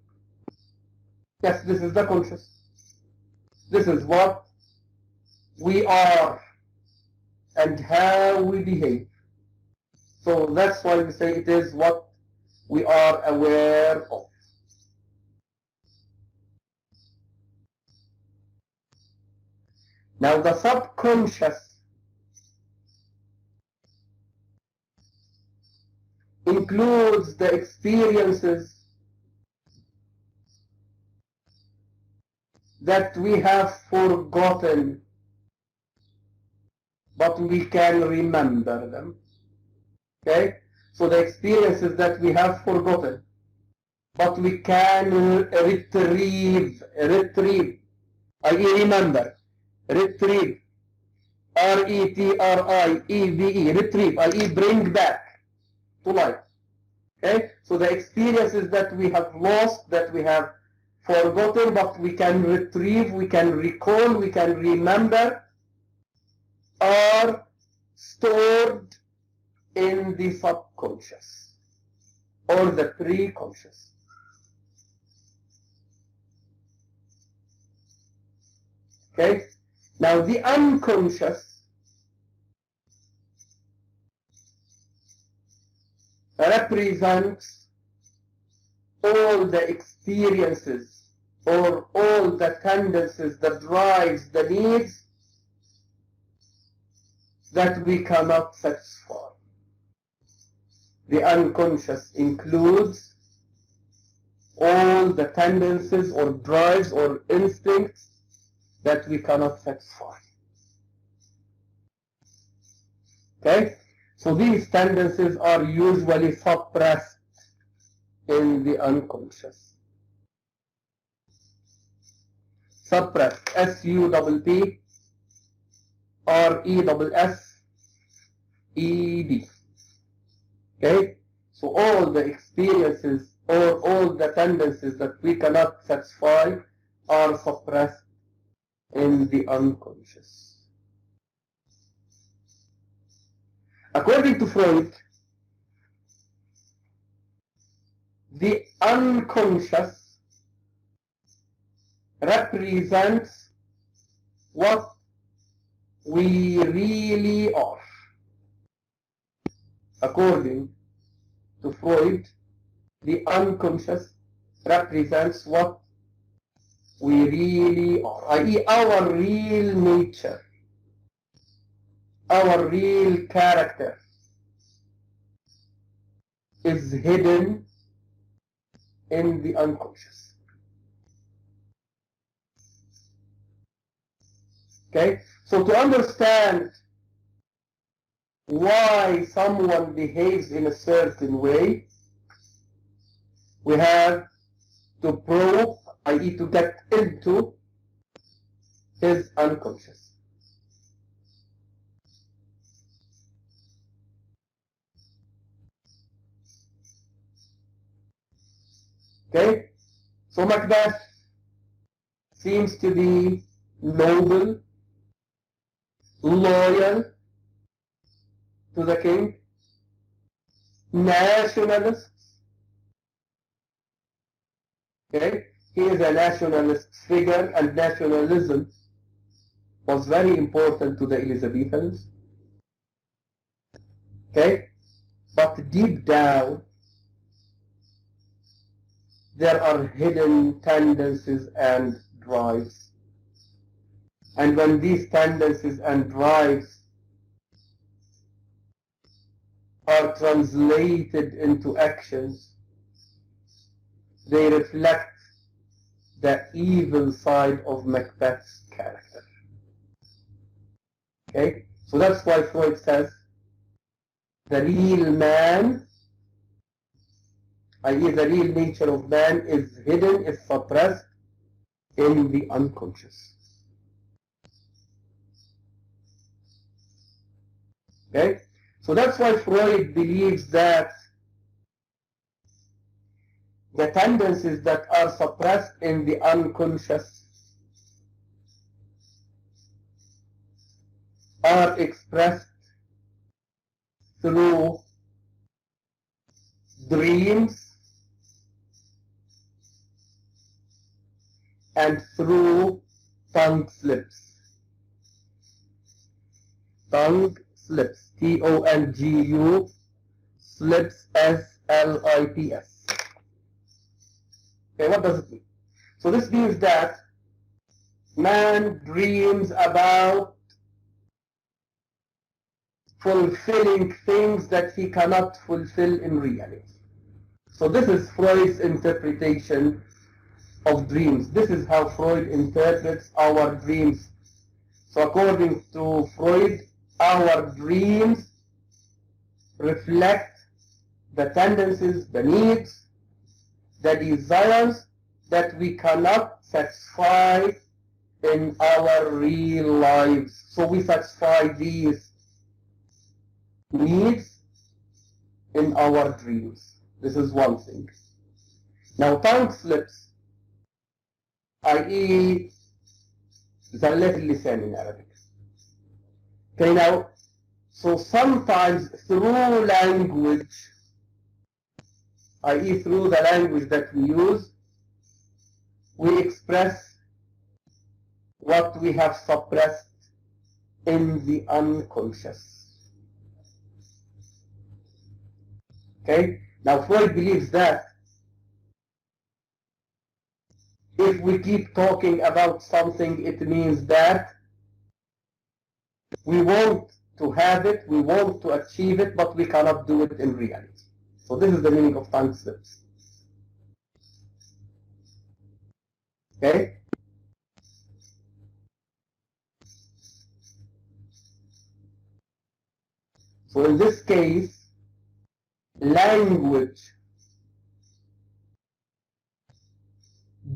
Yes, this is the conscious. This is what we are and how we behave. So that's why we say it is what we are aware of. Now the subconscious includes the experiences that we have forgotten, but we can remember them. Okay? So the experiences that we have forgotten, but we can retrieve, i.e. remember, retrieve, R-E-T-R-I-E-V-E, retrieve, i.e. bring back to life. Okay? So the experiences that we have lost, that we have forgotten, but we can retrieve, we can recall, we can remember, are stored in the subconscious or the pre-conscious. Okay? Now the unconscious represents all the experiences or all the tendencies, the drives, the needs that we cannot satisfy. The unconscious includes all the tendencies or drives or instincts that we cannot satisfy. Okay? So these tendencies are usually suppressed in the unconscious. Suppressed, S-U-P-P-R-E-S-S-E-D. Okay? So all the experiences or all the tendencies that we cannot satisfy are suppressed in the unconscious. According to Freud, the unconscious represents what we really are. According to Freud, the unconscious represents what we really are, i.e. our real nature, our real character is hidden in the unconscious. Okay? So to understand why someone behaves in a certain way, we have to probe, i.e. to get into his unconscious. Okay? So Macbeth seems to be noble, loyal to the king, nationalist. Okay? He is a nationalist figure, and nationalism was very important to the Elizabethans. Okay? But deep down, there are hidden tendencies and drives. And when these tendencies and drives are translated into actions, they reflect the evil side of Macbeth's character. Okay? So that's why Freud says the real man, i.e. the real nature of man, is hidden, is suppressed in the unconscious. Okay? So that's why Freud believes that the tendencies that are suppressed in the unconscious are expressed through dreams and through tongue slips. Tongue slips, T-O-N-G-U, slips, S-L-I-P-S. Okay, what does it mean? So this means that man dreams about fulfilling things that he cannot fulfill in reality. So this is Freud's interpretation of dreams. This is how Freud interprets our dreams. So according to Freud, our dreams reflect the tendencies, the needs, the desires that we cannot satisfy in our real lives. So we satisfy these needs in our dreams. This is one thing. Now tongue slips, i.e. زلات اللسان in Arabic. Okay, now, so sometimes through language, i.e. through the language that we use, we express what we have suppressed in the unconscious. Okay? Now Freud believes that if we keep talking about something, it means that we want to have it, we want to achieve it, but we cannot do it in reality. So this is the meaning of tongue slips. Okay? So in this case, language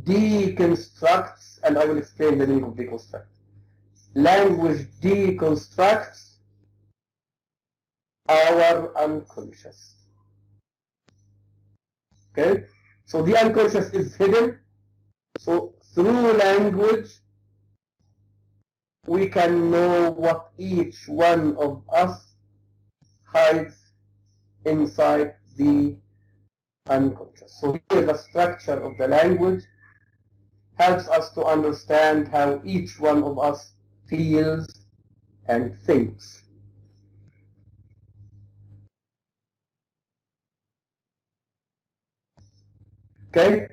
deconstructs, and I will explain the meaning of deconstruct. Language deconstructs our unconscious. Okay? So the unconscious is hidden. So through language, we can know what each one of us hides inside the unconscious. So here the structure of the language helps us to understand how each one of us feels and thinks. Okay?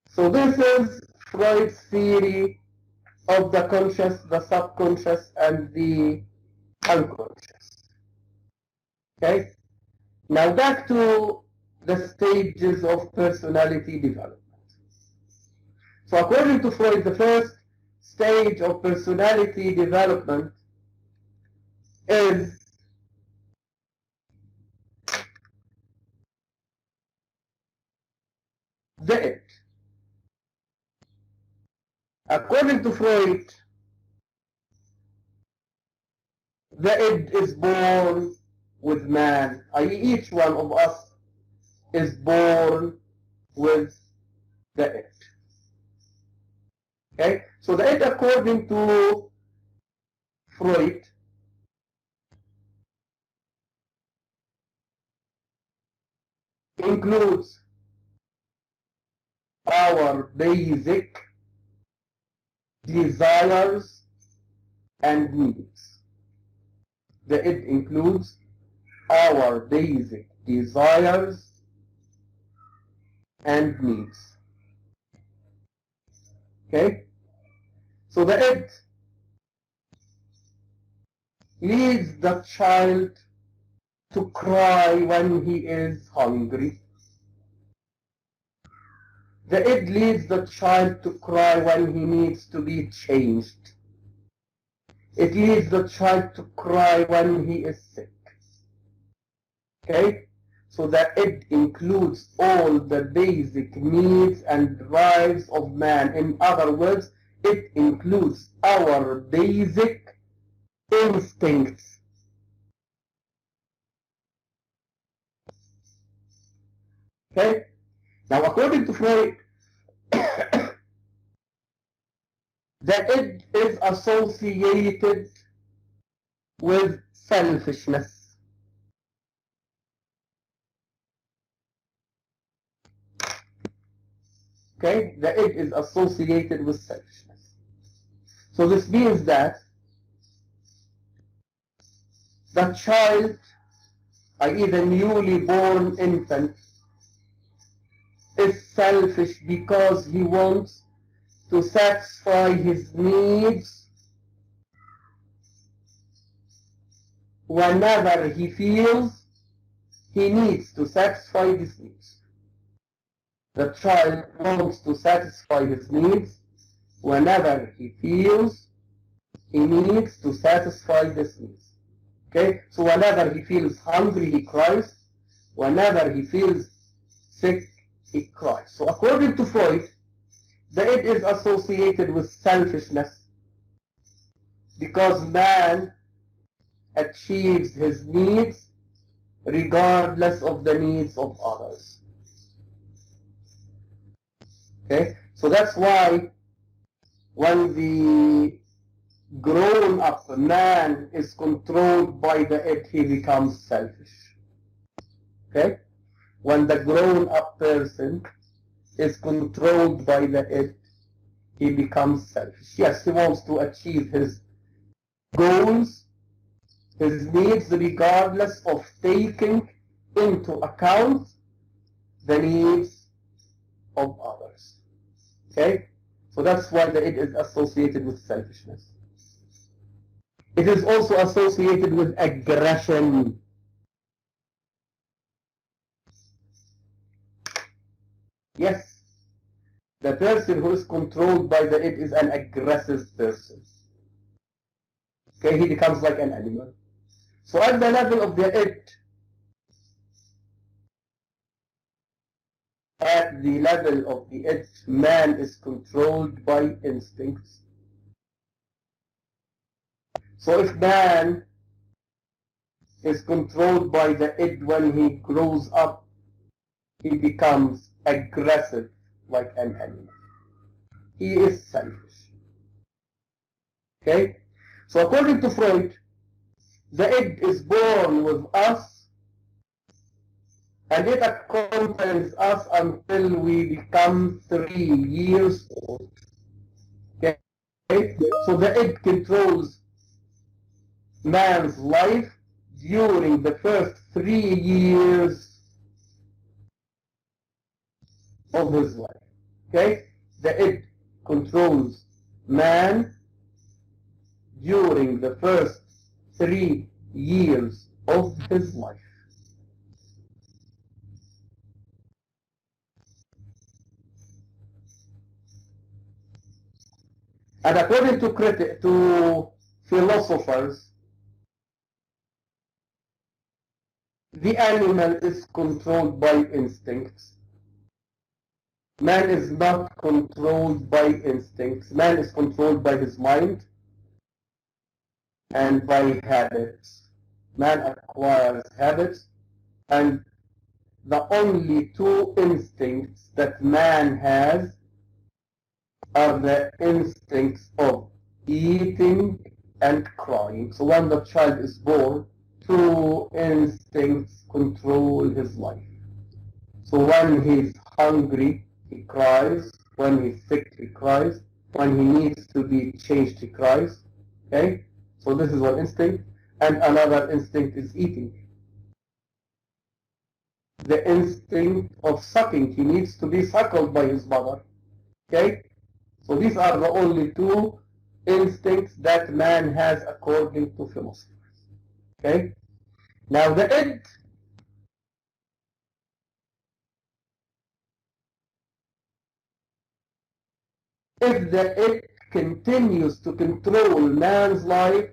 So this is Freud's theory of the conscious, the subconscious, and the unconscious. Okay? Now back to the stages of personality development. So according to Freud, the first stage of personality development is the id. According to Freud, the id is born with man, i.e. each one of us is born with the id. Okay? So the id, according to Freud, includes our basic desires and needs. The id includes our basic desires and needs. Okay? So the id leads the child to cry when he is hungry. The id leads the child to cry when he needs to be changed. It leads the child to cry when he is sick. Okay? So the id includes all the basic needs and drives of man. In other words, it includes our basic instincts. Okay? Now, according to Freud, the id is associated with selfishness. Okay? The id is associated with selfishness. So this means that the child, i.e. the newly born infant, is selfish because he wants to satisfy his needs whenever he feels he needs to satisfy his needs. The child wants to satisfy his needs whenever he feels he needs to satisfy these needs. Okay? So whenever he feels hungry, he cries. Whenever he feels sick, he cries. So according to Freud, the id is associated with selfishness because man achieves his needs regardless of the needs of others. Okay? So that's why when the grown-up man is controlled by the id, he becomes selfish. Okay? When the grown-up person is controlled by the id, he becomes selfish. Yes, he wants to achieve his goals, his needs, regardless of taking into account the needs of others. Okay? So that's why the id is associated with selfishness. It is also associated with aggression. Yes, the person who is controlled by the id is an aggressive person. Okay, he becomes like an animal. So at the level of the id, man is controlled by instincts. So if man is controlled by the id when he grows up, he becomes aggressive like an animal. He is selfish. Okay? So according to Freud, the id is born with us and it accompanies us until we become 3 years old. Okay? So the id controls man's life during the first 3 years of his life. Okay? The id controls man during the first 3 years of his life. And according to philosophers, the animal is controlled by instincts. Man is not controlled by instincts. Man is controlled by his mind and by habits. Man acquires habits, and the only two instincts that man has are the instincts of eating and crying. So when the child is born, two instincts control his life. So when he's hungry, he cries. When he's sick, he cries. When he needs to be changed, he cries. Okay? So this is one instinct. And another instinct is eating. The instinct of sucking. He needs to be suckled by his mother. Okay? So these are the only two instincts that man has according to philosophers. Okay? Now the id if the id continues to control man's life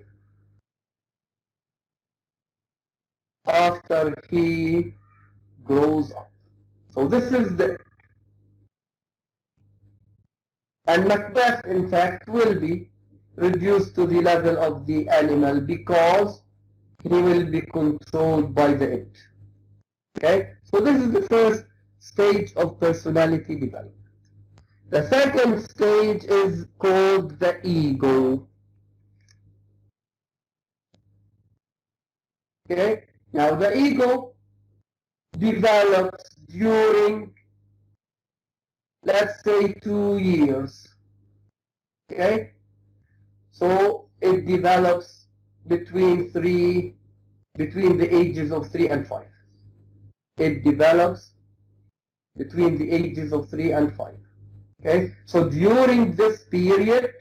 after he grows up. So this is the and Macbeth in fact will be reduced to the level of the animal because he will be controlled by the id. Okay? So this is the first stage of personality development. The second stage is called the ego. Okay? Now the ego develops during, let's say, 2 years. Okay? So it develops between the ages of 3 and 5. It develops between the ages of 3 and 5. Okay? So during this period,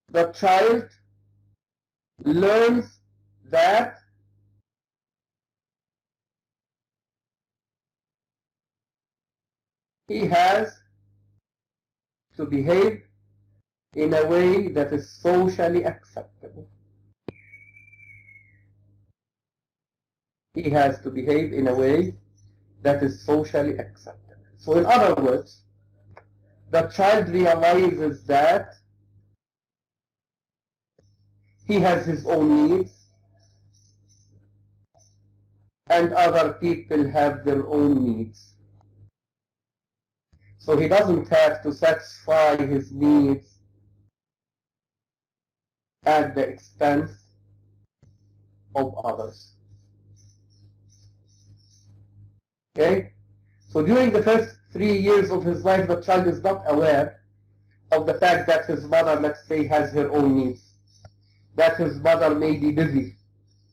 the child learns that he has to behave in a way that is socially acceptable. He has to behave in a way that is socially acceptable. So in other words, the child realizes that he has his own needs and other people have their own needs. So he doesn't have to satisfy his needs at the expense of others. Okay? So during the first 3 years of his life, the child is not aware of the fact that his mother, let's say, has her own needs, that his mother may be busy.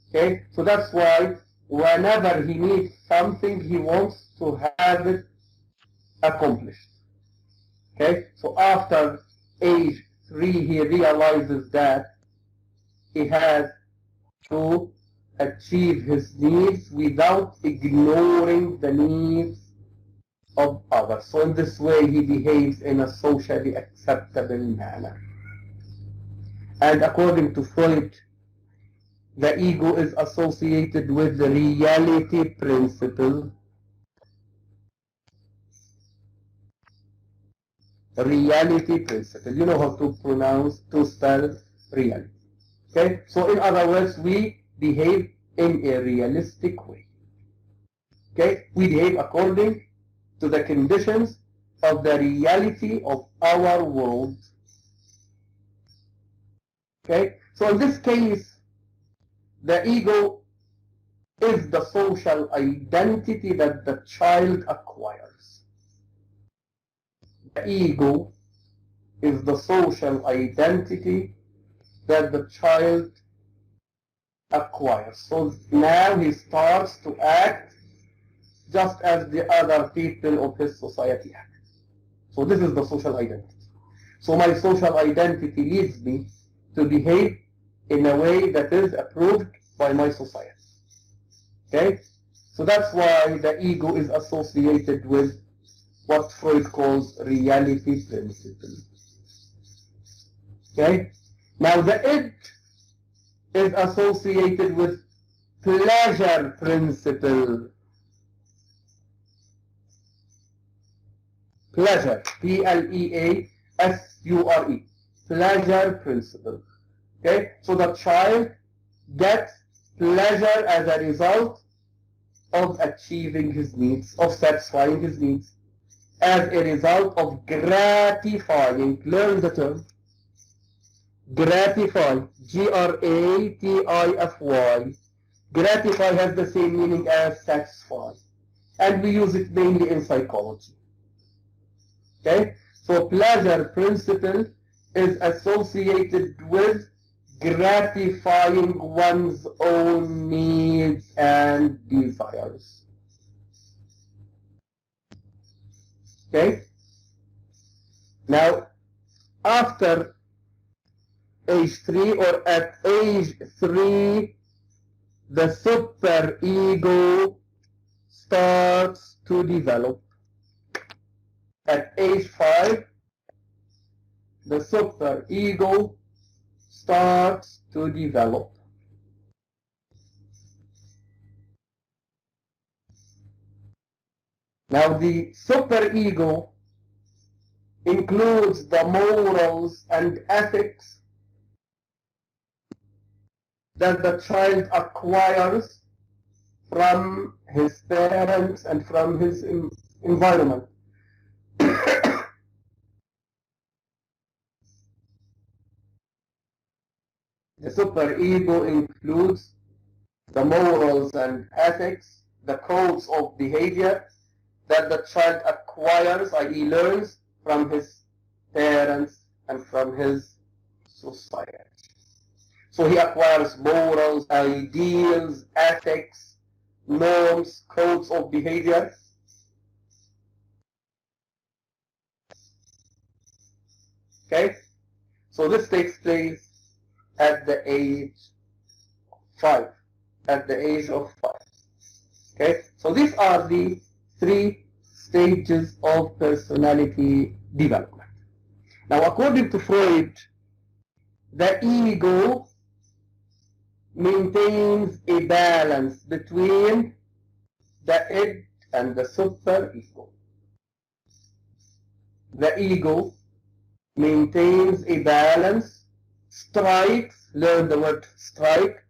Okay? So that's why whenever he needs something, he wants to have it accomplished. Okay? So after age 3, he realizes that he has to achieve his needs without ignoring the needs of others. So in this way, he behaves in a socially acceptable manner. And according to Freud, the ego is associated with the reality principle. Reality principle. You know how to spell reality. Okay? So in other words, we behave in a realistic way. Okay? We behave according to the conditions of the reality of our world. Okay? So in this case, the ego is the social identity that the child acquires. The ego is the social identity that the child acquires. So now he starts to act just as the other people of his society act. So this is the social identity. So my social identity leads me to behave in a way that is approved by my society. Okay? So that's why the ego is associated with what Freud calls reality principle. Okay? Now the id is associated with pleasure principle. Pleasure, P-L-E-A-S-U-R-E, pleasure principle. Okay, so the child gets pleasure as a result of achieving his needs, of satisfying his needs, as a result of gratifying, learn the term, gratify, G-R-A-T-I-F-Y. Gratify has the same meaning as satisfy, and we use it mainly in psychology. Okay, so pleasure principle is associated with gratifying one's own needs and desires. Okay, now after age 3 or at age 3, the superego starts to develop. At age 5, the superego starts to develop. Now the superego includes the morals and ethics that the child acquires from his parents and from his environment. The superego includes the morals and ethics, the codes of behavior that the child acquires, i.e. learns from his parents and from his society. So he acquires morals, ideals, ethics, norms, codes of behavior. Okay? So this takes place at the age 5. At the age of 5. Okay? So these are the 3 stages of personality development. Now, according to Freud, the ego maintains a balance between the id and the superego. The ego maintains a balance, strikes, learn the word strike,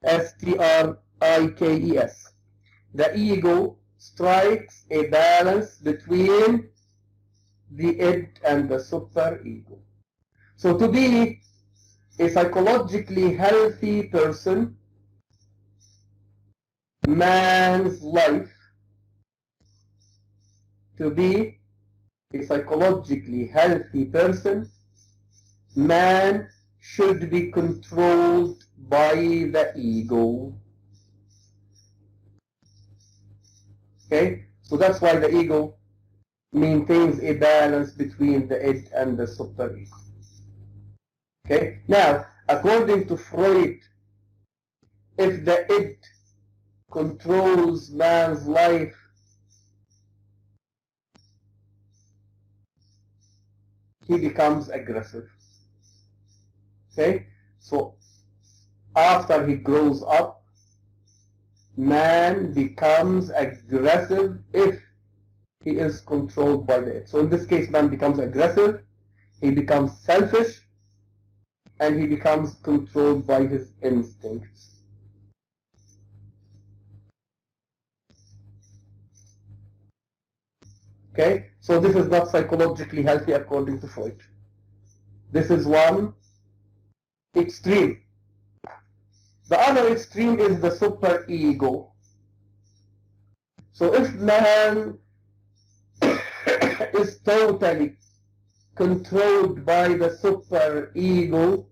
S-T-R-I-K-E-S. The ego strikes a balance between the id and the superego. So to be a psychologically healthy person, man's life, to be a psychologically healthy person, man should be controlled by the ego. Okay, so that's why the ego maintains a balance between the id and the superego. Okay, now according to Freud, if the id controls man's life, he becomes aggressive. Okay, so after he grows up, man becomes aggressive if he is controlled by the id. So in this case, man becomes aggressive, he becomes selfish, and he becomes controlled by his instincts. Okay, so this is not psychologically healthy according to Freud. This is one extreme. The other extreme is the superego. So if man is totally controlled by the super ego,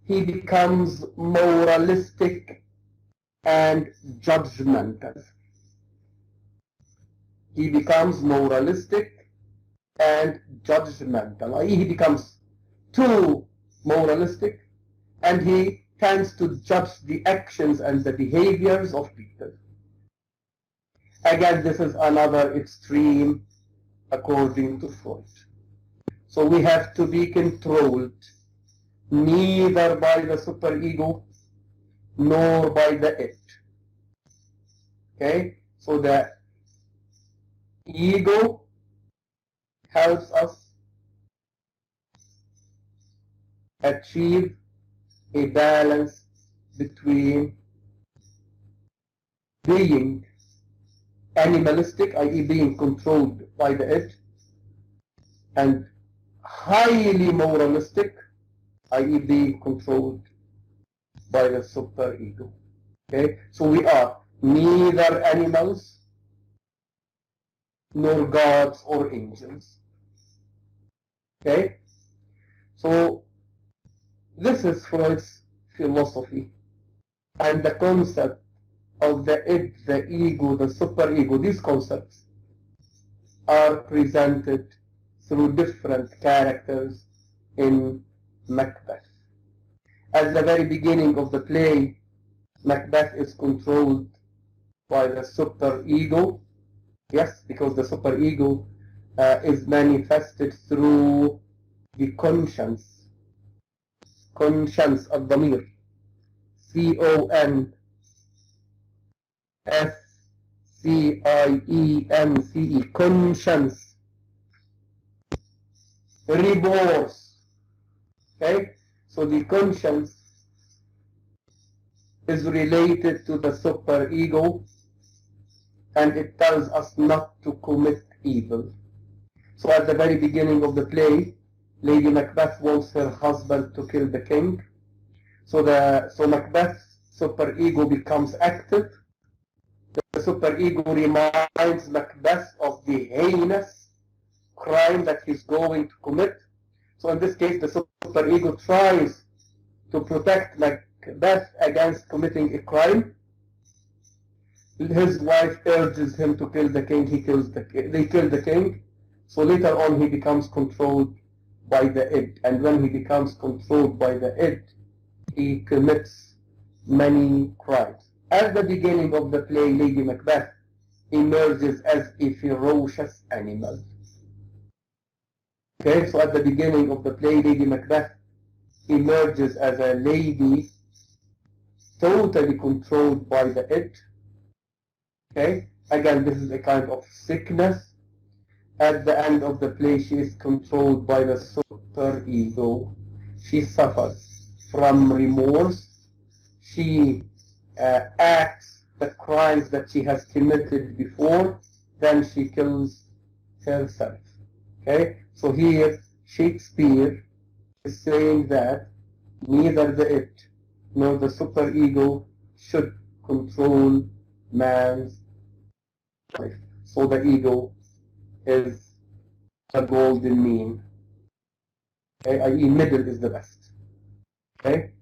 he becomes moralistic and judgmental. He becomes moralistic and judgmental. i.e. he becomes too moralistic and he tends to judge the actions and the behaviors of people. Again, this is another extreme according to Freud. So we have to be controlled neither by the superego nor by the it. Okay? So the ego helps us achieve a balance between being animalistic, i.e. being controlled by the it, and highly moralistic, i.e. being controlled by the superego. Okay? So we are neither animals nor gods or angels. Okay? So this is Freud's philosophy, and the concept of the id, the ego, the superego, these concepts are presented through different characters in Macbeth. At the very beginning of the play, Macbeth is controlled by the superego. Yes, because the superego is manifested through the conscience, الضمير, C-O-N-S-C-I-E-N-C-E, conscience, remorse. Okay, so the conscience is related to the superego, and it tells us not to commit evil. So at the very beginning of the play, Lady Macbeth wants her husband to kill the king. So Macbeth's superego becomes active. The superego reminds Macbeth of the heinous crime that he's going to commit. So in this case, the superego tries to protect Macbeth against committing a crime. His wife urges him to kill the king. They kill the king. So later on, he becomes controlled by the id. And when he becomes controlled by the id, he commits many crimes. At the beginning of the play, Lady Macbeth emerges as a ferocious animal. Okay, so at the beginning of the play, Lady Macbeth emerges as a lady totally controlled by the id. Okay, again, this is a kind of sickness. At the end of the play, she is controlled by the superego. She suffers from remorse. She acts the crimes that she has committed before, then she kills herself. Okay, so here Shakespeare is saying that neither the it nor the superego should control man's life. So the ego is the golden mean. Okay, i.e. middle is the best. Okay,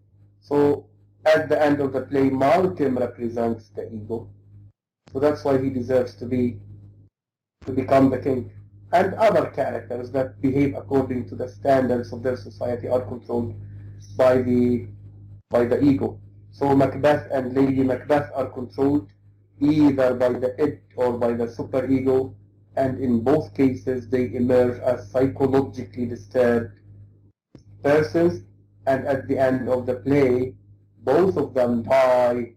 so at the end of the play, Malcolm represents the ego. So that's why he deserves to become the king. And other characters that behave according to the standards of their society are controlled by the ego. So Macbeth and Lady Macbeth are controlled either by the it or by the superego, and in both cases they emerge as psychologically disturbed persons, and at the end of the play both of them die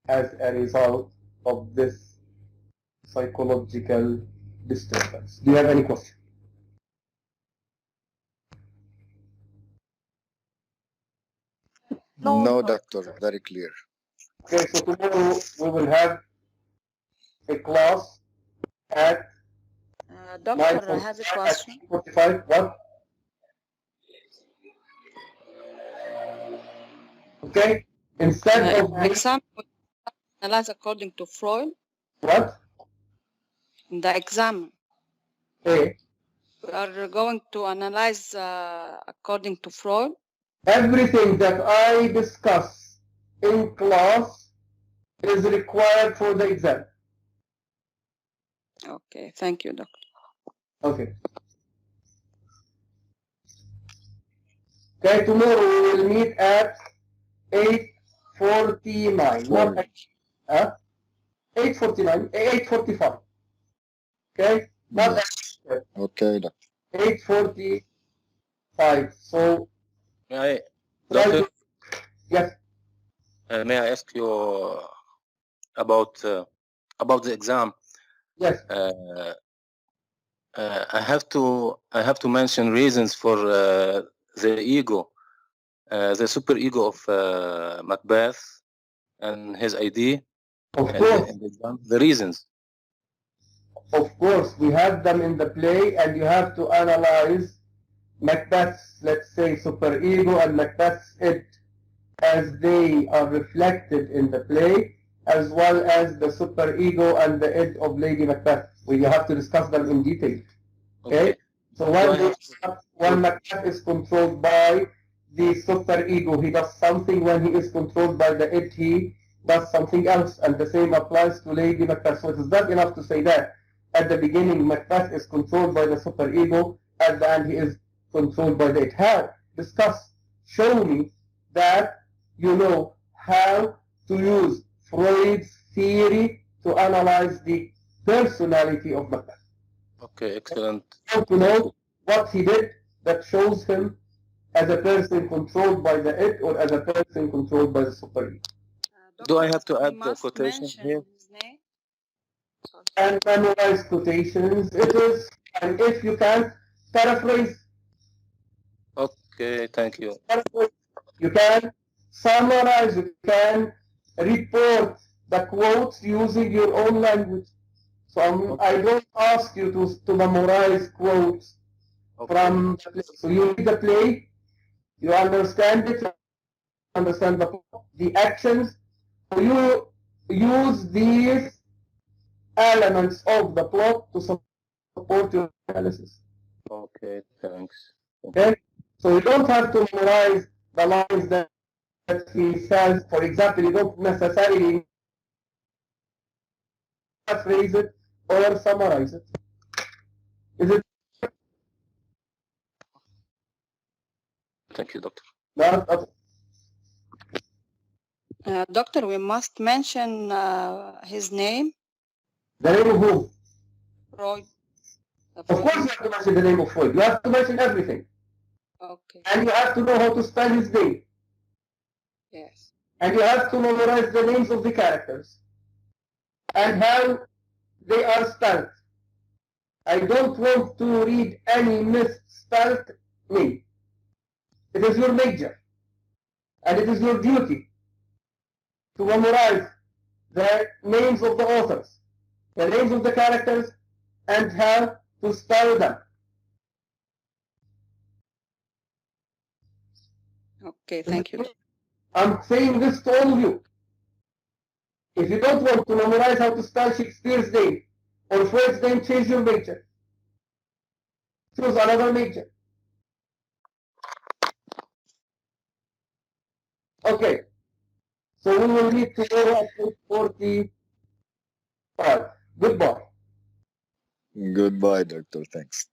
as a result of this psychological disturbance. Do you have any question? No, doctor, very clear. Okay, so tomorrow we will have a class at Doctor, I have a question. 9:45. What? Okay, instead of Exam analyze according to Freud. what? In the exam, A. We are going to analyze according to Freud. Everything that I discuss in class is required for the exam. Okay, thank you, Doctor. Okay. Okay, tomorrow we will meet at 8:49. Not at 8:49, 8:45. Okay? Not Yes. Okay, doctor. 8:45. So, May I, try Doctor, to, yes, may I ask you about the exam? yes. I have to mention reasons for the ego, the super ego of Macbeth and his idea Of in course, the exam. The reasons. of course, we have them in the play, and you have to analyze Macbeth's, let's say, superego and Macbeth's it as they are reflected in the play, as well as the superego and the id of Lady Macbeth. We have to discuss them in detail. Okay? So when Macbeth is controlled by the superego, he does something. When he is controlled by the id, he does something else. And the same applies to Lady Macbeth. So it is not enough to say that at the beginning Macbeth is controlled by the superego, at the end he is controlled by the id. How? Discuss. Show me that you know how to use Freud's theory to analyze the personality of Macbeth. Okay, excellent. How to know what he did that shows him as a person controlled by the id or as a person controlled by the superego. Do I have to we add the must quotation mention here? his name? Sorry. And memorize quotations. It is, and if you can, paraphrase. Okay, thank you. You can summarize, you can report the quotes using your own language. So I don't ask you to memorize quotes from the play. So you read the play, you understand it, you understand the actions. So you use these elements of the plot to support your analysis. Okay, thanks. Okay? So you don't have to memorize the lines that he says. For example, you don't necessarily phrase it or summarize it. Is it Thank you, Doctor. not Doctor, we must mention his name, the name of who? Freud. Of course you have to mention the name of Freud. You have to mention everything. Okay, And you have to know how to spell his name. yes. And you have to memorize the names of the characters and how they are spelled. I don't want to read any misspelled name. It is your major. And it is your duty to memorize the names of the authors, the names of the characters, and how to spell them. Okay, thank you. I'm saying this to all of you. If you don't want to memorize how to spell Shakespeare's name or Freud's name, change your major. Choose another major. Okay. So we will meet tomorrow at 8:45. Goodbye. Goodbye, doctor. Thanks.